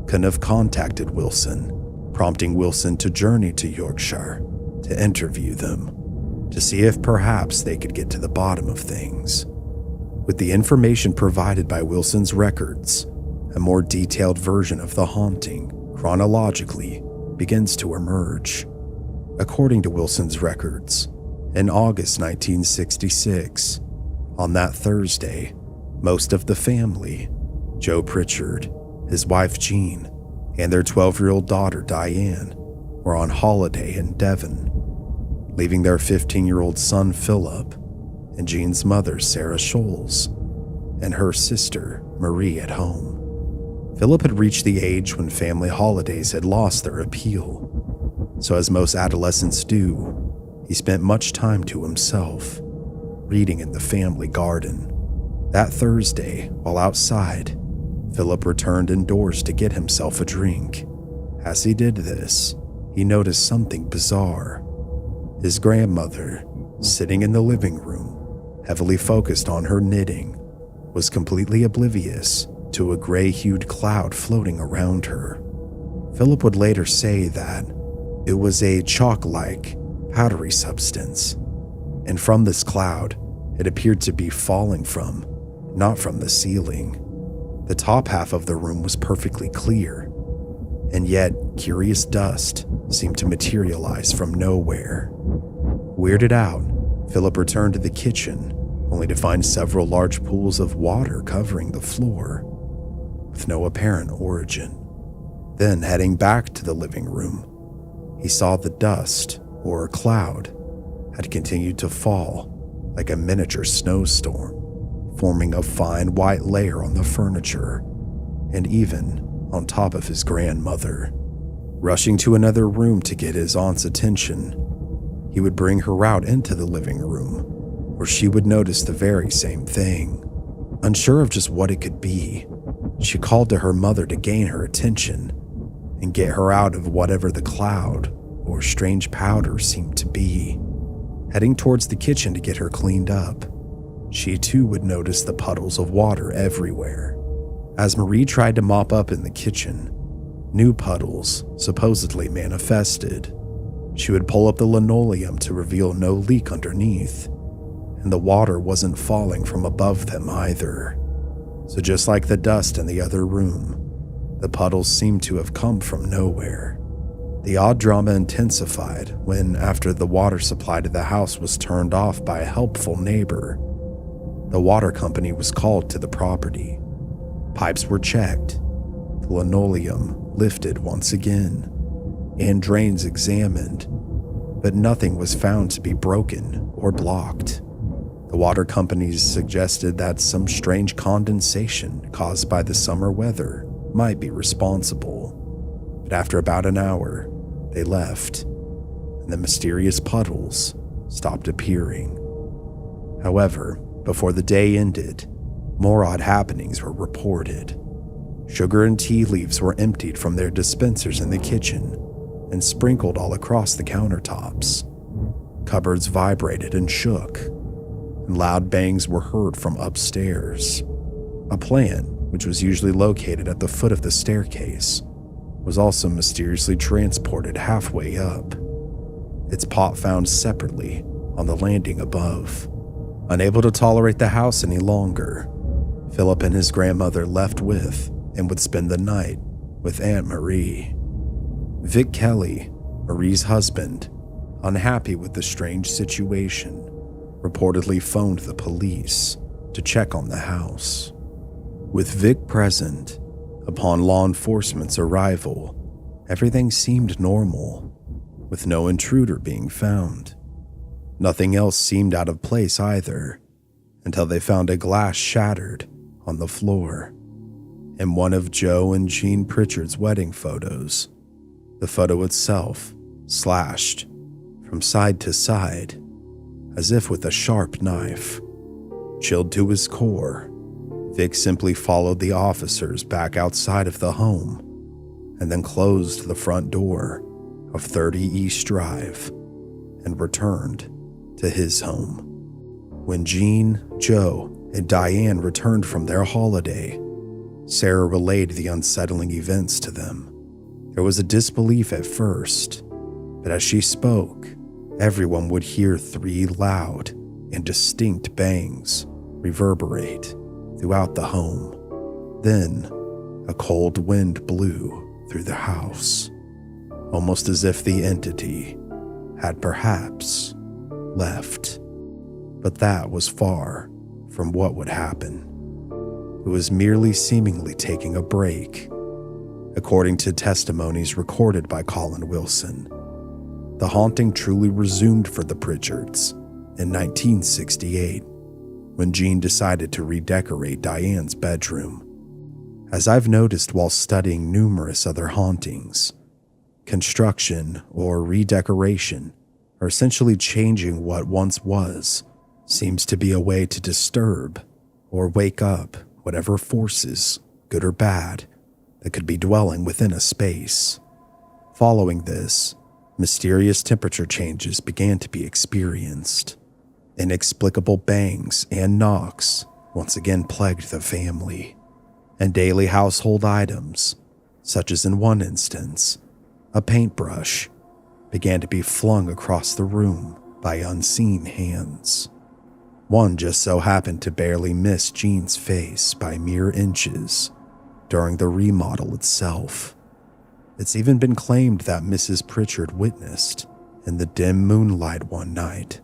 Cuniff contacted Wilson, prompting Wilson to journey to Yorkshire to interview them, to see if perhaps they could get to the bottom of things. With the information provided by Wilson's records, a more detailed version of the haunting chronologically begins to emerge. According to Wilson's records, in August 1966, on that Thursday, most of the family, Joe Pritchard, his wife Jean, and their 12-year-old daughter Diane, were on holiday in Devon, leaving their 15-year-old son Philip and Jean's mother Sarah Scholes and her sister Marie at home. Philip had reached the age when family holidays had lost their appeal, so as most adolescents do, he spent much time to himself, reading in the family garden. That Thursday, while outside, Philip returned indoors to get himself a drink. As he did this, he noticed something bizarre. His grandmother, sitting in the living room, heavily focused on her knitting, was completely oblivious to a gray-hued cloud floating around her. Philip would later say that it was a chalk-like, powdery substance, and from this cloud, it appeared to be falling from, not from the ceiling. The top half of the room was perfectly clear, and yet curious dust seemed to materialize from nowhere. Weirded out, Philip returned to the kitchen, only to find several large pools of water covering the floor, with no apparent origin. Then, heading back to the living room, he saw the dust, or cloud, had continued to fall like a miniature snowstorm forming a fine white layer on the furniture, and even on top of his grandmother. Rushing to another room to get his aunt's attention, he would bring her out into the living room, where she would notice the very same thing. Unsure of just what it could be, she called to her mother to gain her attention and get her out of whatever the cloud or strange powder seemed to be. Heading towards the kitchen to get her cleaned up, she too would notice the puddles of water everywhere. As Marie tried to mop up in the kitchen, new puddles supposedly manifested. She would pull up the linoleum to reveal no leak underneath, and the water wasn't falling from above them either. So just like the dust in the other room, the puddles seemed to have come from nowhere. The odd drama intensified when, after the water supply to the house was turned off by a helpful neighbor, the water company was called to the property. Pipes were checked, the linoleum lifted once again, and drains examined, but nothing was found to be broken or blocked. The water companies suggested that some strange condensation caused by the summer weather might be responsible, but after about an hour, they left, and the mysterious puddles stopped appearing. However, before the day ended, more odd happenings were reported. Sugar and tea leaves were emptied from their dispensers in the kitchen and sprinkled all across the countertops. Cupboards vibrated and shook, and loud bangs were heard from upstairs. A plant, which was usually located at the foot of the staircase, was also mysteriously transported halfway up, its pot found separately on the landing above. Unable to tolerate the house any longer, Philip and his grandmother left with and would spend the night with Aunt Marie. Vic Kelly, Marie's husband, unhappy with the strange situation, reportedly phoned the police to check on the house. With Vic present, upon law enforcement's arrival, everything seemed normal, with no intruder being found. Nothing else seemed out of place either, until they found a glass shattered on the floor. In one of Joe and Jean Pritchard's wedding photos, the photo itself slashed from side to side, as if with a sharp knife. Chilled to his core, Vic simply followed the officers back outside of the home and then closed the front door of 30 East Drive and returned to his home. When Jean, Joe, and Diane returned from their holiday, Sarah relayed the unsettling events to them. There was a disbelief at first, but as she spoke, everyone would hear 3 loud and distinct bangs reverberate throughout the home. Then, a cold wind blew through the house, almost as if the entity had perhaps left. But that was far from what would happen. It was merely seemingly taking a break. According to testimonies recorded by Colin Wilson, the haunting truly resumed for the Pritchards in 1968, when Jean decided to redecorate Diane's bedroom. As I've noticed while studying numerous other hauntings, construction or redecoration, or essentially changing what once was, seems to be a way to disturb or wake up whatever forces, good or bad, that could be dwelling within a space. Following this, mysterious temperature changes began to be experienced. Inexplicable bangs and knocks once again plagued the family, and daily household items, such as in one instance, a paintbrush, began to be flung across the room by unseen hands. One just so happened to barely miss Jean's face by mere inches during the remodel itself. It's even been claimed that Mrs. Pritchard witnessed, in the dim moonlight one night,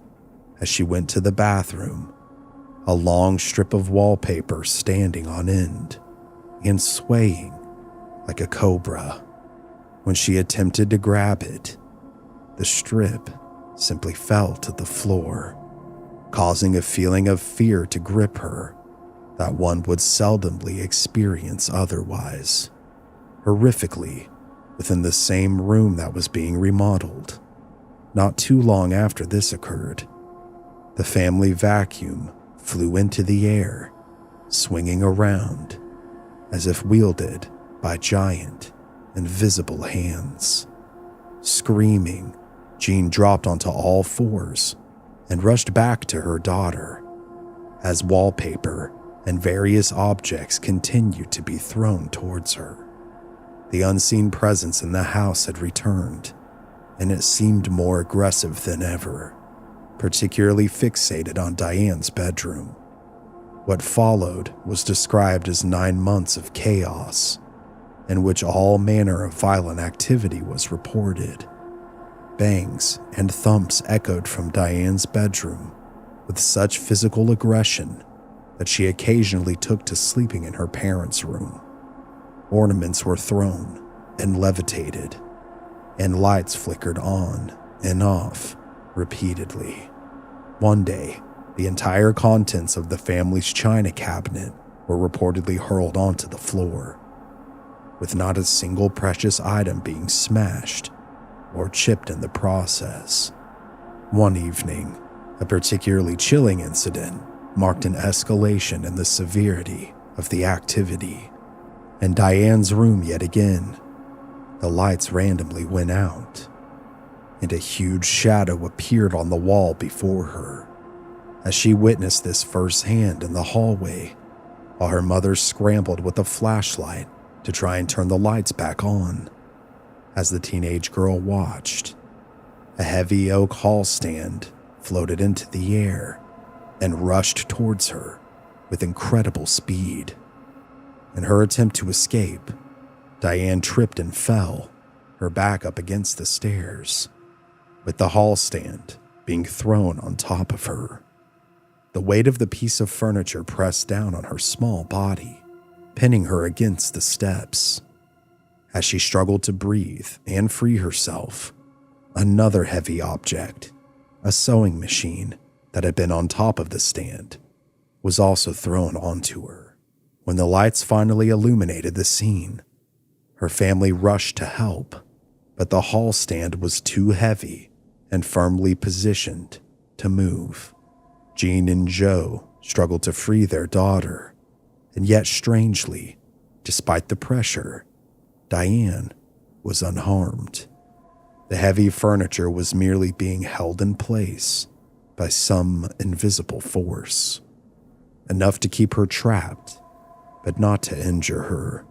as she went to the bathroom, a long strip of wallpaper standing on end and swaying like a cobra. When she attempted to grab it, the strip simply fell to the floor, causing a feeling of fear to grip her that one would seldomly experience otherwise. Horrifically, within the same room that was being remodeled, not too long after this occurred, the family vacuum flew into the air, swinging around as if wielded by giant, invisible hands. Screaming, Jean dropped onto all fours and rushed back to her daughter as wallpaper and various objects continued to be thrown towards her. The unseen presence in the house had returned, and it seemed more aggressive than ever, particularly fixated on Diane's bedroom. What followed was described as 9 months of chaos, in which all manner of violent activity was reported. Bangs and thumps echoed from Diane's bedroom with such physical aggression that she occasionally took to sleeping in her parents' room. Ornaments were thrown and levitated, and lights flickered on and off repeatedly. One day, the entire contents of the family's china cabinet were reportedly hurled onto the floor, with not a single precious item being smashed or chipped in the process. One evening, a particularly chilling incident marked an escalation in the severity of the activity. In Diane's room yet again, the lights randomly went out, and a huge shadow appeared on the wall before her. As she witnessed this firsthand in the hallway, while her mother scrambled with a flashlight to try and turn the lights back on. As the teenage girl watched, a heavy oak hall stand floated into the air and rushed towards her with incredible speed. In her attempt to escape, Diane tripped and fell, her back up against the stairs, with the hall stand being thrown on top of her. The weight of the piece of furniture pressed down on her small body, pinning her against the steps. As she struggled to breathe and free herself, another heavy object, a sewing machine that had been on top of the stand, was also thrown onto her. When the lights finally illuminated the scene, her family rushed to help, but the hall stand was too heavy and firmly positioned to move. Jean and Joe struggled to free their daughter, and yet strangely, despite the pressure, Diane was unharmed. The heavy furniture was merely being held in place by some invisible force, enough to keep her trapped, but not to injure her.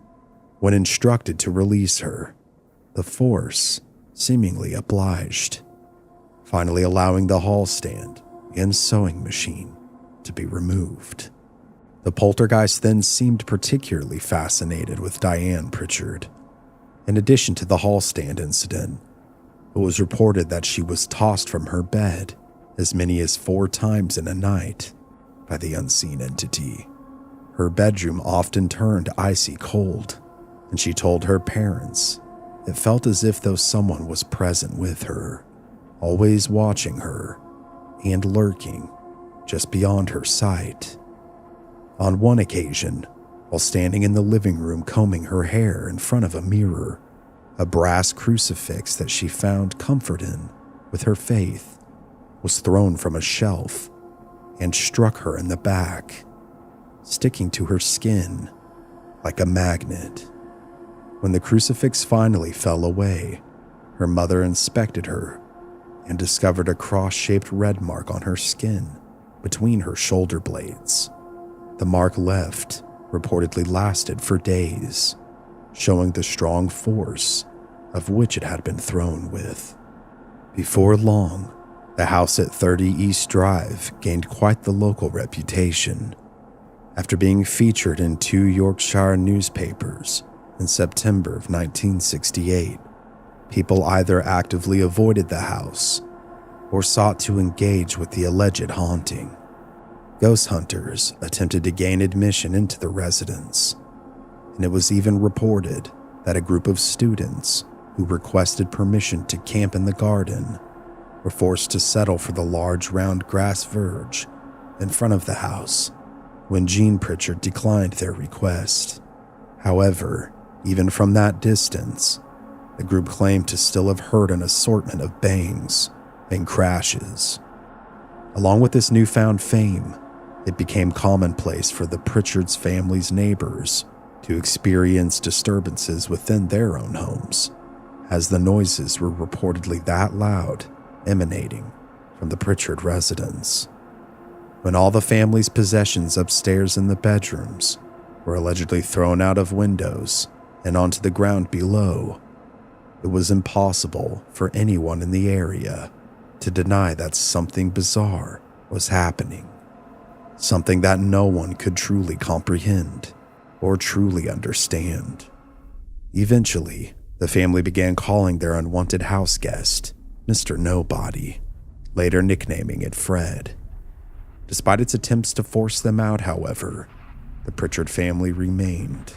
When instructed to release her, the force seemingly obliged, finally allowing the hall stand and sewing machine to be removed. The poltergeist then seemed particularly fascinated with Diane Pritchard. In addition to the hall stand incident, it was reported that she was tossed from her bed as many as 4 times in a night by the unseen entity. Her bedroom often turned icy cold, and she told her parents it felt as if though someone was present with her, always watching her and lurking just beyond her sight. On one occasion, while standing in the living room combing her hair in front of a mirror, a brass crucifix that she found comfort in with her faith was thrown from a shelf and struck her in the back, sticking to her skin like a magnet. When the crucifix finally fell away, her mother inspected her and discovered a cross-shaped red mark on her skin between her shoulder blades. The mark left reportedly lasted for days, showing the strong force of which it had been thrown with. Before long, the house at 30 East Drive gained quite the local reputation. After being featured in 2 Yorkshire newspapers in September of 1968, people either actively avoided the house or sought to engage with the alleged haunting. Ghost hunters attempted to gain admission into the residence, and it was even reported that a group of students who requested permission to camp in the garden were forced to settle for the large round grass verge in front of the house when Jean Pritchard declined their request. However, even from that distance, the group claimed to still have heard an assortment of bangs and crashes. Along with this newfound fame, it became commonplace for the Pritchards' family's neighbors to experience disturbances within their own homes, as the noises were reportedly that loud, emanating from the Pritchard residence. When all the family's possessions upstairs in the bedrooms were allegedly thrown out of windows and onto the ground below, it was impossible for anyone in the area to deny that something bizarre was happening, something that no one could truly comprehend or truly understand. Eventually, the family began calling their unwanted house guest Mr. Nobody, later nicknaming it Fred. Despite its attempts to force them out, however, the Pritchard family remained.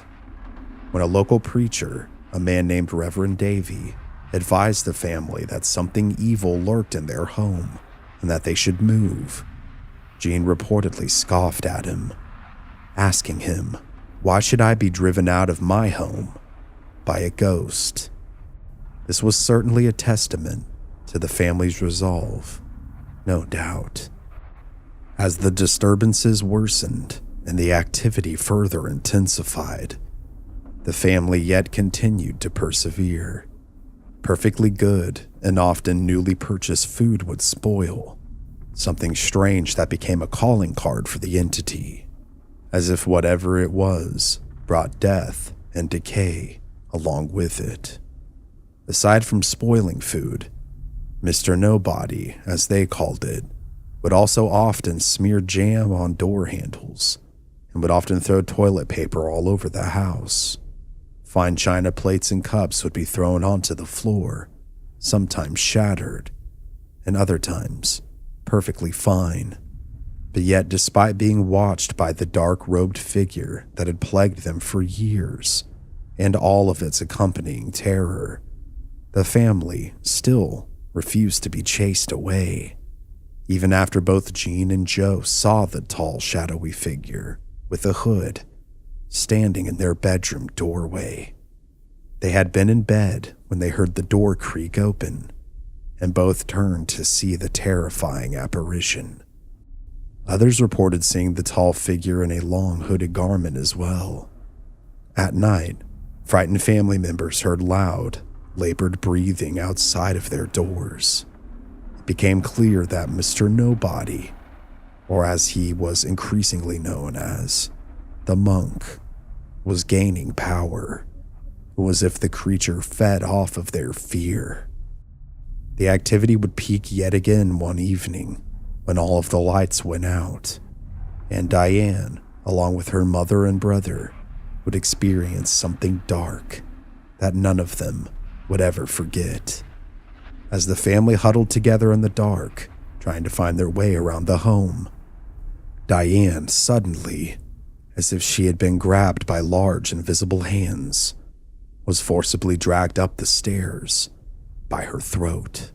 When a local preacher, a man named Reverend Davy, advised the family that something evil lurked in their home and that they should move, Jean reportedly scoffed at him, asking him, "Why should I be driven out of my home by a ghost?" This was certainly a testament to the family's resolve, no doubt. As the disturbances worsened and the activity further intensified, the family yet continued to persevere. Perfectly good and often newly purchased food would spoil, something strange that became a calling card for the entity, as if whatever it was brought death and decay along with it. Aside from spoiling food, Mr. Nobody, as they called it, would also often smear jam on door handles and would often throw toilet paper all over the house. Fine china plates and cups would be thrown onto the floor, sometimes shattered, and other times perfectly fine. But yet, despite being watched by the dark-robed figure that had plagued them for years, and all of its accompanying terror, the family still refused to be chased away. Even after both Jean and Joe saw the tall, shadowy figure with a hood standing in their bedroom doorway. They had been in bed when they heard the door creak open, and both turned to see the terrifying apparition. Others reported seeing the tall figure in a long hooded garment as well. At night, frightened family members heard loud, labored breathing outside of their doors. It became clear that Mr. Nobody, or as he was increasingly known as, the monk, was gaining power. It was as if the creature fed off of their fear. The activity would peak yet again one evening when all of the lights went out, and Diane, along with her mother and brother, would experience something dark that none of them would ever forget. As the family huddled together in the dark, trying to find their way around the home, Diane suddenly, as if she had been grabbed by large invisible hands, was forcibly dragged up the stairs by her throat.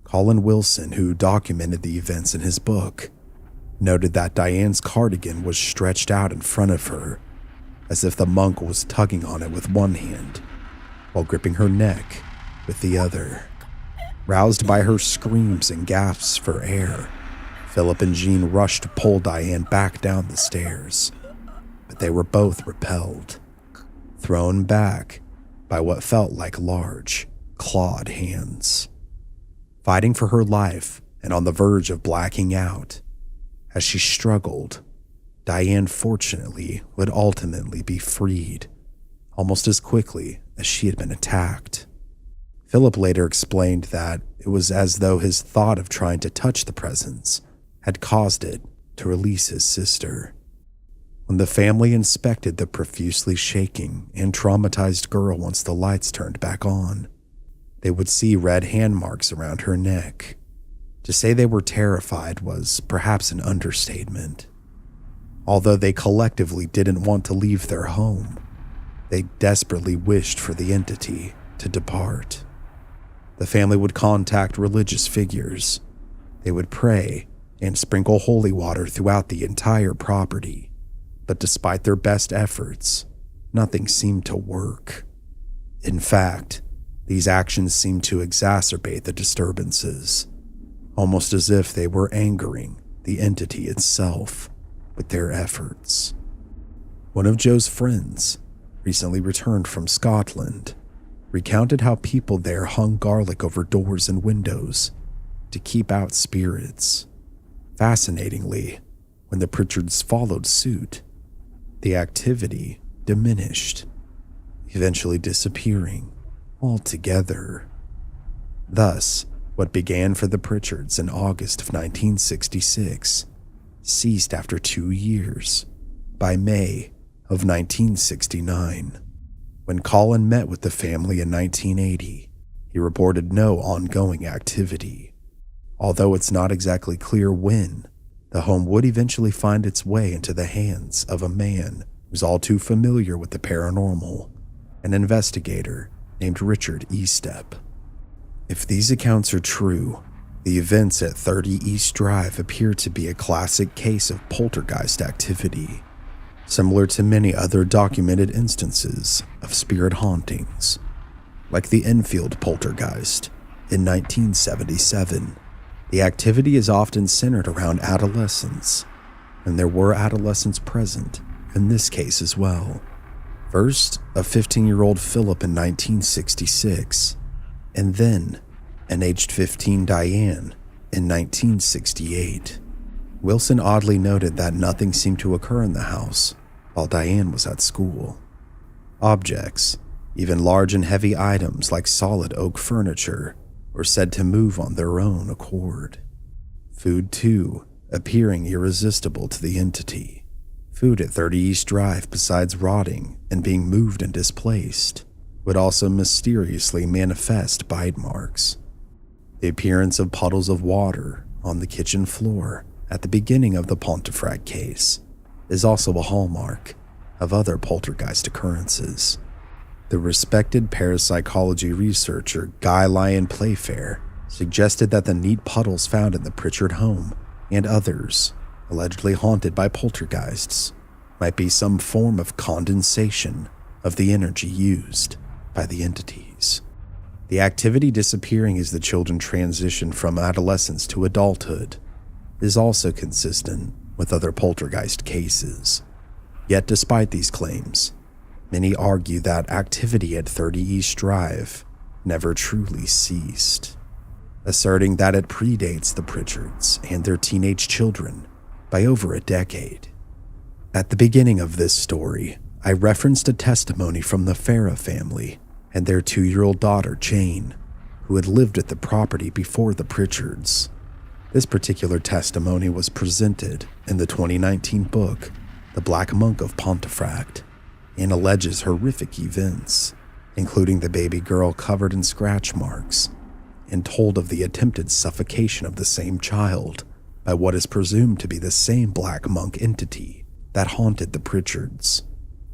Colin Wilson, who documented the events in his book, noted that Diane's cardigan was stretched out in front of her, as if the monk was tugging on it with one hand, while gripping her neck with the other. Roused by her screams and gasps for air, Philip and Jean rushed to pull Diane back down the stairs, but they were both repelled, thrown back by what felt like large, clawed hands. Fighting for her life and on the verge of blacking out, as she struggled, Diane fortunately would ultimately be freed, almost as quickly as she had been attacked. Philip later explained that it was as though his thought of trying to touch the presence had caused it to release his sister. When the family inspected the profusely shaking and traumatized girl once the lights turned back on, they would see red hand marks around her neck. To say they were terrified was perhaps an understatement. Although they collectively didn't want to leave their home, they desperately wished for the entity to depart. The family would contact religious figures. They would pray and sprinkle holy water throughout the entire property. But despite their best efforts, nothing seemed to work. In fact, these actions seemed to exacerbate the disturbances, almost as if they were angering the entity itself with their efforts. One of Joe's friends, recently returned from Scotland, recounted how people there hung garlic over doors and windows to keep out spirits. Fascinatingly, when the Pritchards followed suit, the activity diminished, eventually disappearing altogether. Thus, what began for the Pritchards in August of 1966 ceased after 2 years, by May of 1969. When Colin met with the family in 1980, he reported no ongoing activity. Although it's not exactly clear when, the home would eventually find its way into the hands of a man who's all too familiar with the paranormal, an investigator named Richard Estep. If these accounts are true, the events at 30 East Drive appear to be a classic case of poltergeist activity, similar to many other documented instances of spirit hauntings, like the Enfield poltergeist in 1977. The activity is often centered around adolescents, and there were adolescents present in this case as well. First, a 15-year-old Philip in 1966, and then an aged 15 Diane in 1968. Wilson oddly noted that nothing seemed to occur in the house while Diane was at school. Objects, even large and heavy items like solid oak furniture, were said to move on their own accord. Food, too, appearing irresistible to the entity. Food at 30 East Drive, besides rotting and being moved and displaced, would also mysteriously manifest bite marks. The appearance of puddles of water on the kitchen floor at the beginning of the Pontefract case is also a hallmark of other poltergeist occurrences. The respected parapsychology researcher Guy Lyon Playfair suggested that the neat puddles found in the Pritchard home and others allegedly haunted by poltergeists might be some form of condensation of the energy used by the entities. The activity disappearing as the children transition from adolescence to adulthood is also consistent with other poltergeist cases. Yet despite these claims, many argue that activity at 30 East Drive never truly ceased, asserting that it predates the Pritchards and their teenage children by over a decade. At the beginning of this story, I referenced a testimony from the Farah family and their 2-year-old daughter, Jane, who had lived at the property before the Pritchards. This particular testimony was presented in the 2019 book, The Black Monk of Pontefract, and alleges horrific events, including the baby girl covered in scratch marks, and told of the attempted suffocation of the same child by what is presumed to be the same black monk entity that haunted the Pritchards.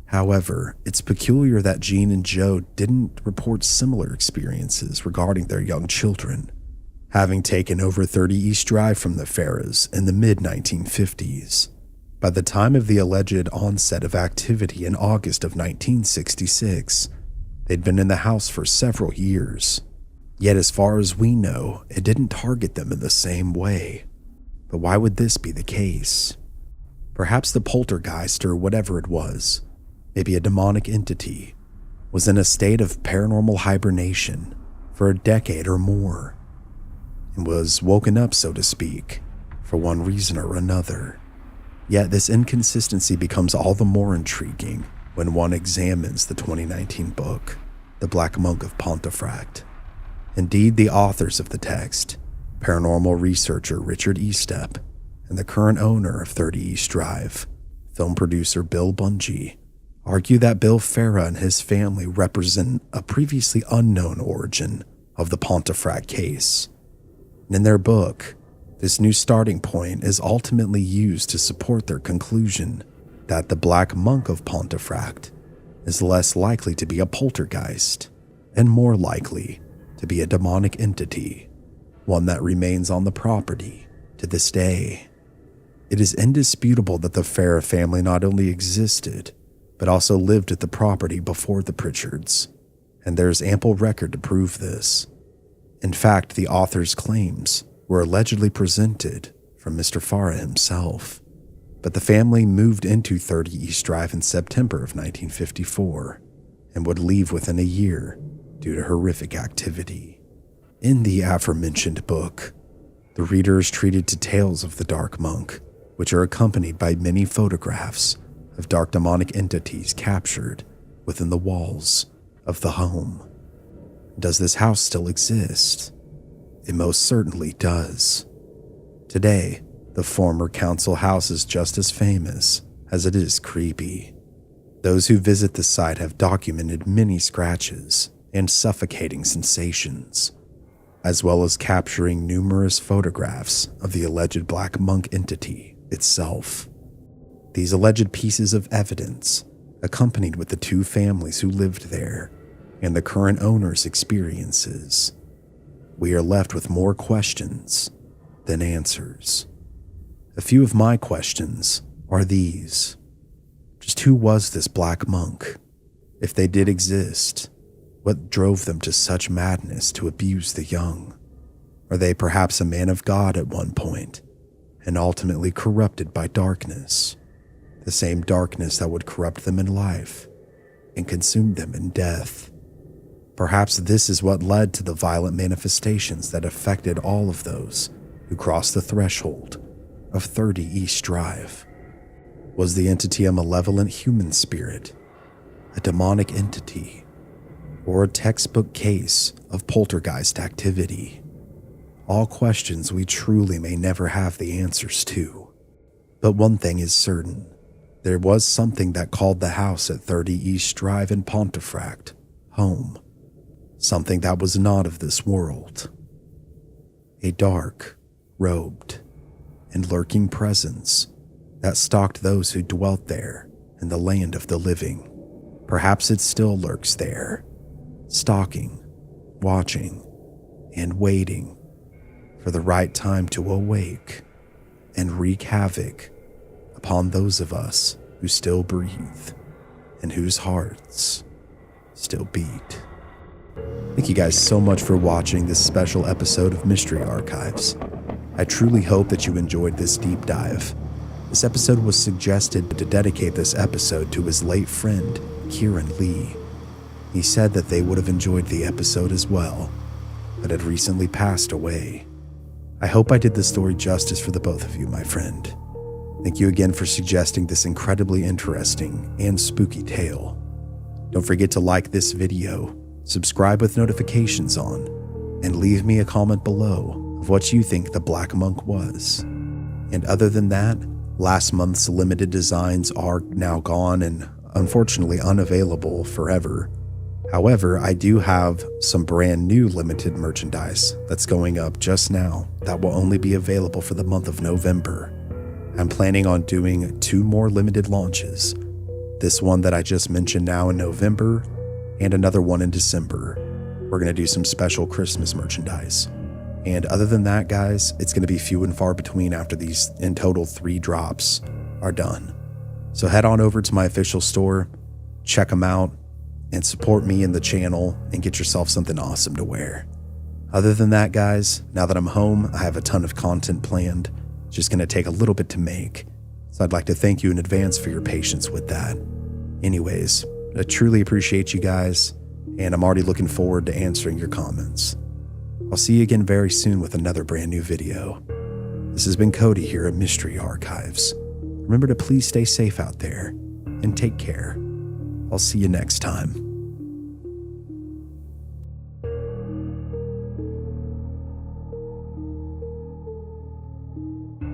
However, it's peculiar that Jean and Joe didn't report similar experiences regarding their young children, having taken over 30 East Drive from the Farahs in the mid-1950s. By the time of the alleged onset of activity in August of 1966, they'd been in the house for several years. Yet as far as we know, it didn't target them in the same way. But why would this be the case? Perhaps the poltergeist, or whatever it was, maybe a demonic entity, was in a state of paranormal hibernation for a decade or more, and was woken up, so to speak, for one reason or another. Yet this inconsistency becomes all the more intriguing when one examines the 2019 book, The Black Monk of Pontefract. Indeed, the authors of the text, paranormal researcher Richard Estep and the current owner of 30 East Drive, film producer Bill Bungie, argue that Bill Farah and his family represent a previously unknown origin of the Pontefract case. In their book, this new starting point is ultimately used to support their conclusion that the Black Monk of Pontefract is less likely to be a poltergeist and more likely to be a demonic entity, one that remains on the property To this day, it is indisputable that the Farah family not only existed, but also lived at the property before the Pritchards, and there is ample record to prove this. In fact, the author's claims were allegedly presented from Mr. Farah himself, but the family moved into 30 East Drive in September of 1954 and would leave within a year due to horrific activity. In the aforementioned book, the reader is treated to tales of the Dark Monk, which are accompanied by many photographs of dark demonic entities captured within the walls of the home. Does this house still exist? It most certainly does. Today, the former council house is just as famous as it is creepy. Those who visit the site have documented many scratches and suffocating sensations, as well as capturing numerous photographs of the alleged Black Monk entity itself. These alleged pieces of evidence, accompanied with the two families who lived there and the current owner's experiences, we are left with more questions than answers. A few of my questions are these. Just who was this Black Monk? If they did exist, what drove them to such madness to abuse the young? Are they perhaps a man of God at one point, and ultimately corrupted by darkness? The same darkness that would corrupt them in life and consume them in death. Perhaps this is what led to the violent manifestations that affected all of those who crossed the threshold of 30 East Drive. Was the entity a malevolent human spirit, a demonic entity, or a textbook case of poltergeist activity? All questions we truly may never have the answers to. But one thing is certain. There was something that called the house at 30 East Drive in Pontefract home. Something that was not of this world. A dark, robed, and lurking presence that stalked those who dwelt there in the land of the living. Perhaps it still lurks there, stalking, watching, and waiting for the right time to awake and wreak havoc upon those of us who still breathe and whose hearts still beat. Thank you guys so much for watching this special episode of Mystery Archives. I truly hope that you enjoyed this deep dive. This episode was suggested to dedicate this episode to his late friend, Kieran Lee. He said that they would have enjoyed the episode as well, but had recently passed away. I hope I did the story justice for the both of you, my friend. Thank you again for suggesting this incredibly interesting and spooky tale. Don't forget to like this video, subscribe with notifications on, and leave me a comment below of what you think the Black Monk was. And other than that, last month's limited designs are now gone and unfortunately unavailable forever. However, I do have some brand new limited merchandise that's going up just now that will only be available for the month of November. I'm planning on doing 2 more limited launches. This one that I just mentioned now in November, and another one in December. We're going to do some special Christmas merchandise. And other than that, guys, it's going to be few and far between after these, in total 3 drops, are done. So head on over to my official store, check them out, and support me in the channel and get yourself something awesome to wear. Other than that, guys, now that I'm home, I have a ton of content planned. It's just going to take a little bit to make. So I'd like to thank you in advance for your patience with that. Anyways, I truly appreciate you guys, and I'm already looking forward to answering your comments. I'll see you again very soon with another brand new video. This has been Cody here at Mystery Archives. Remember to please stay safe out there, and take care. I'll see you next time.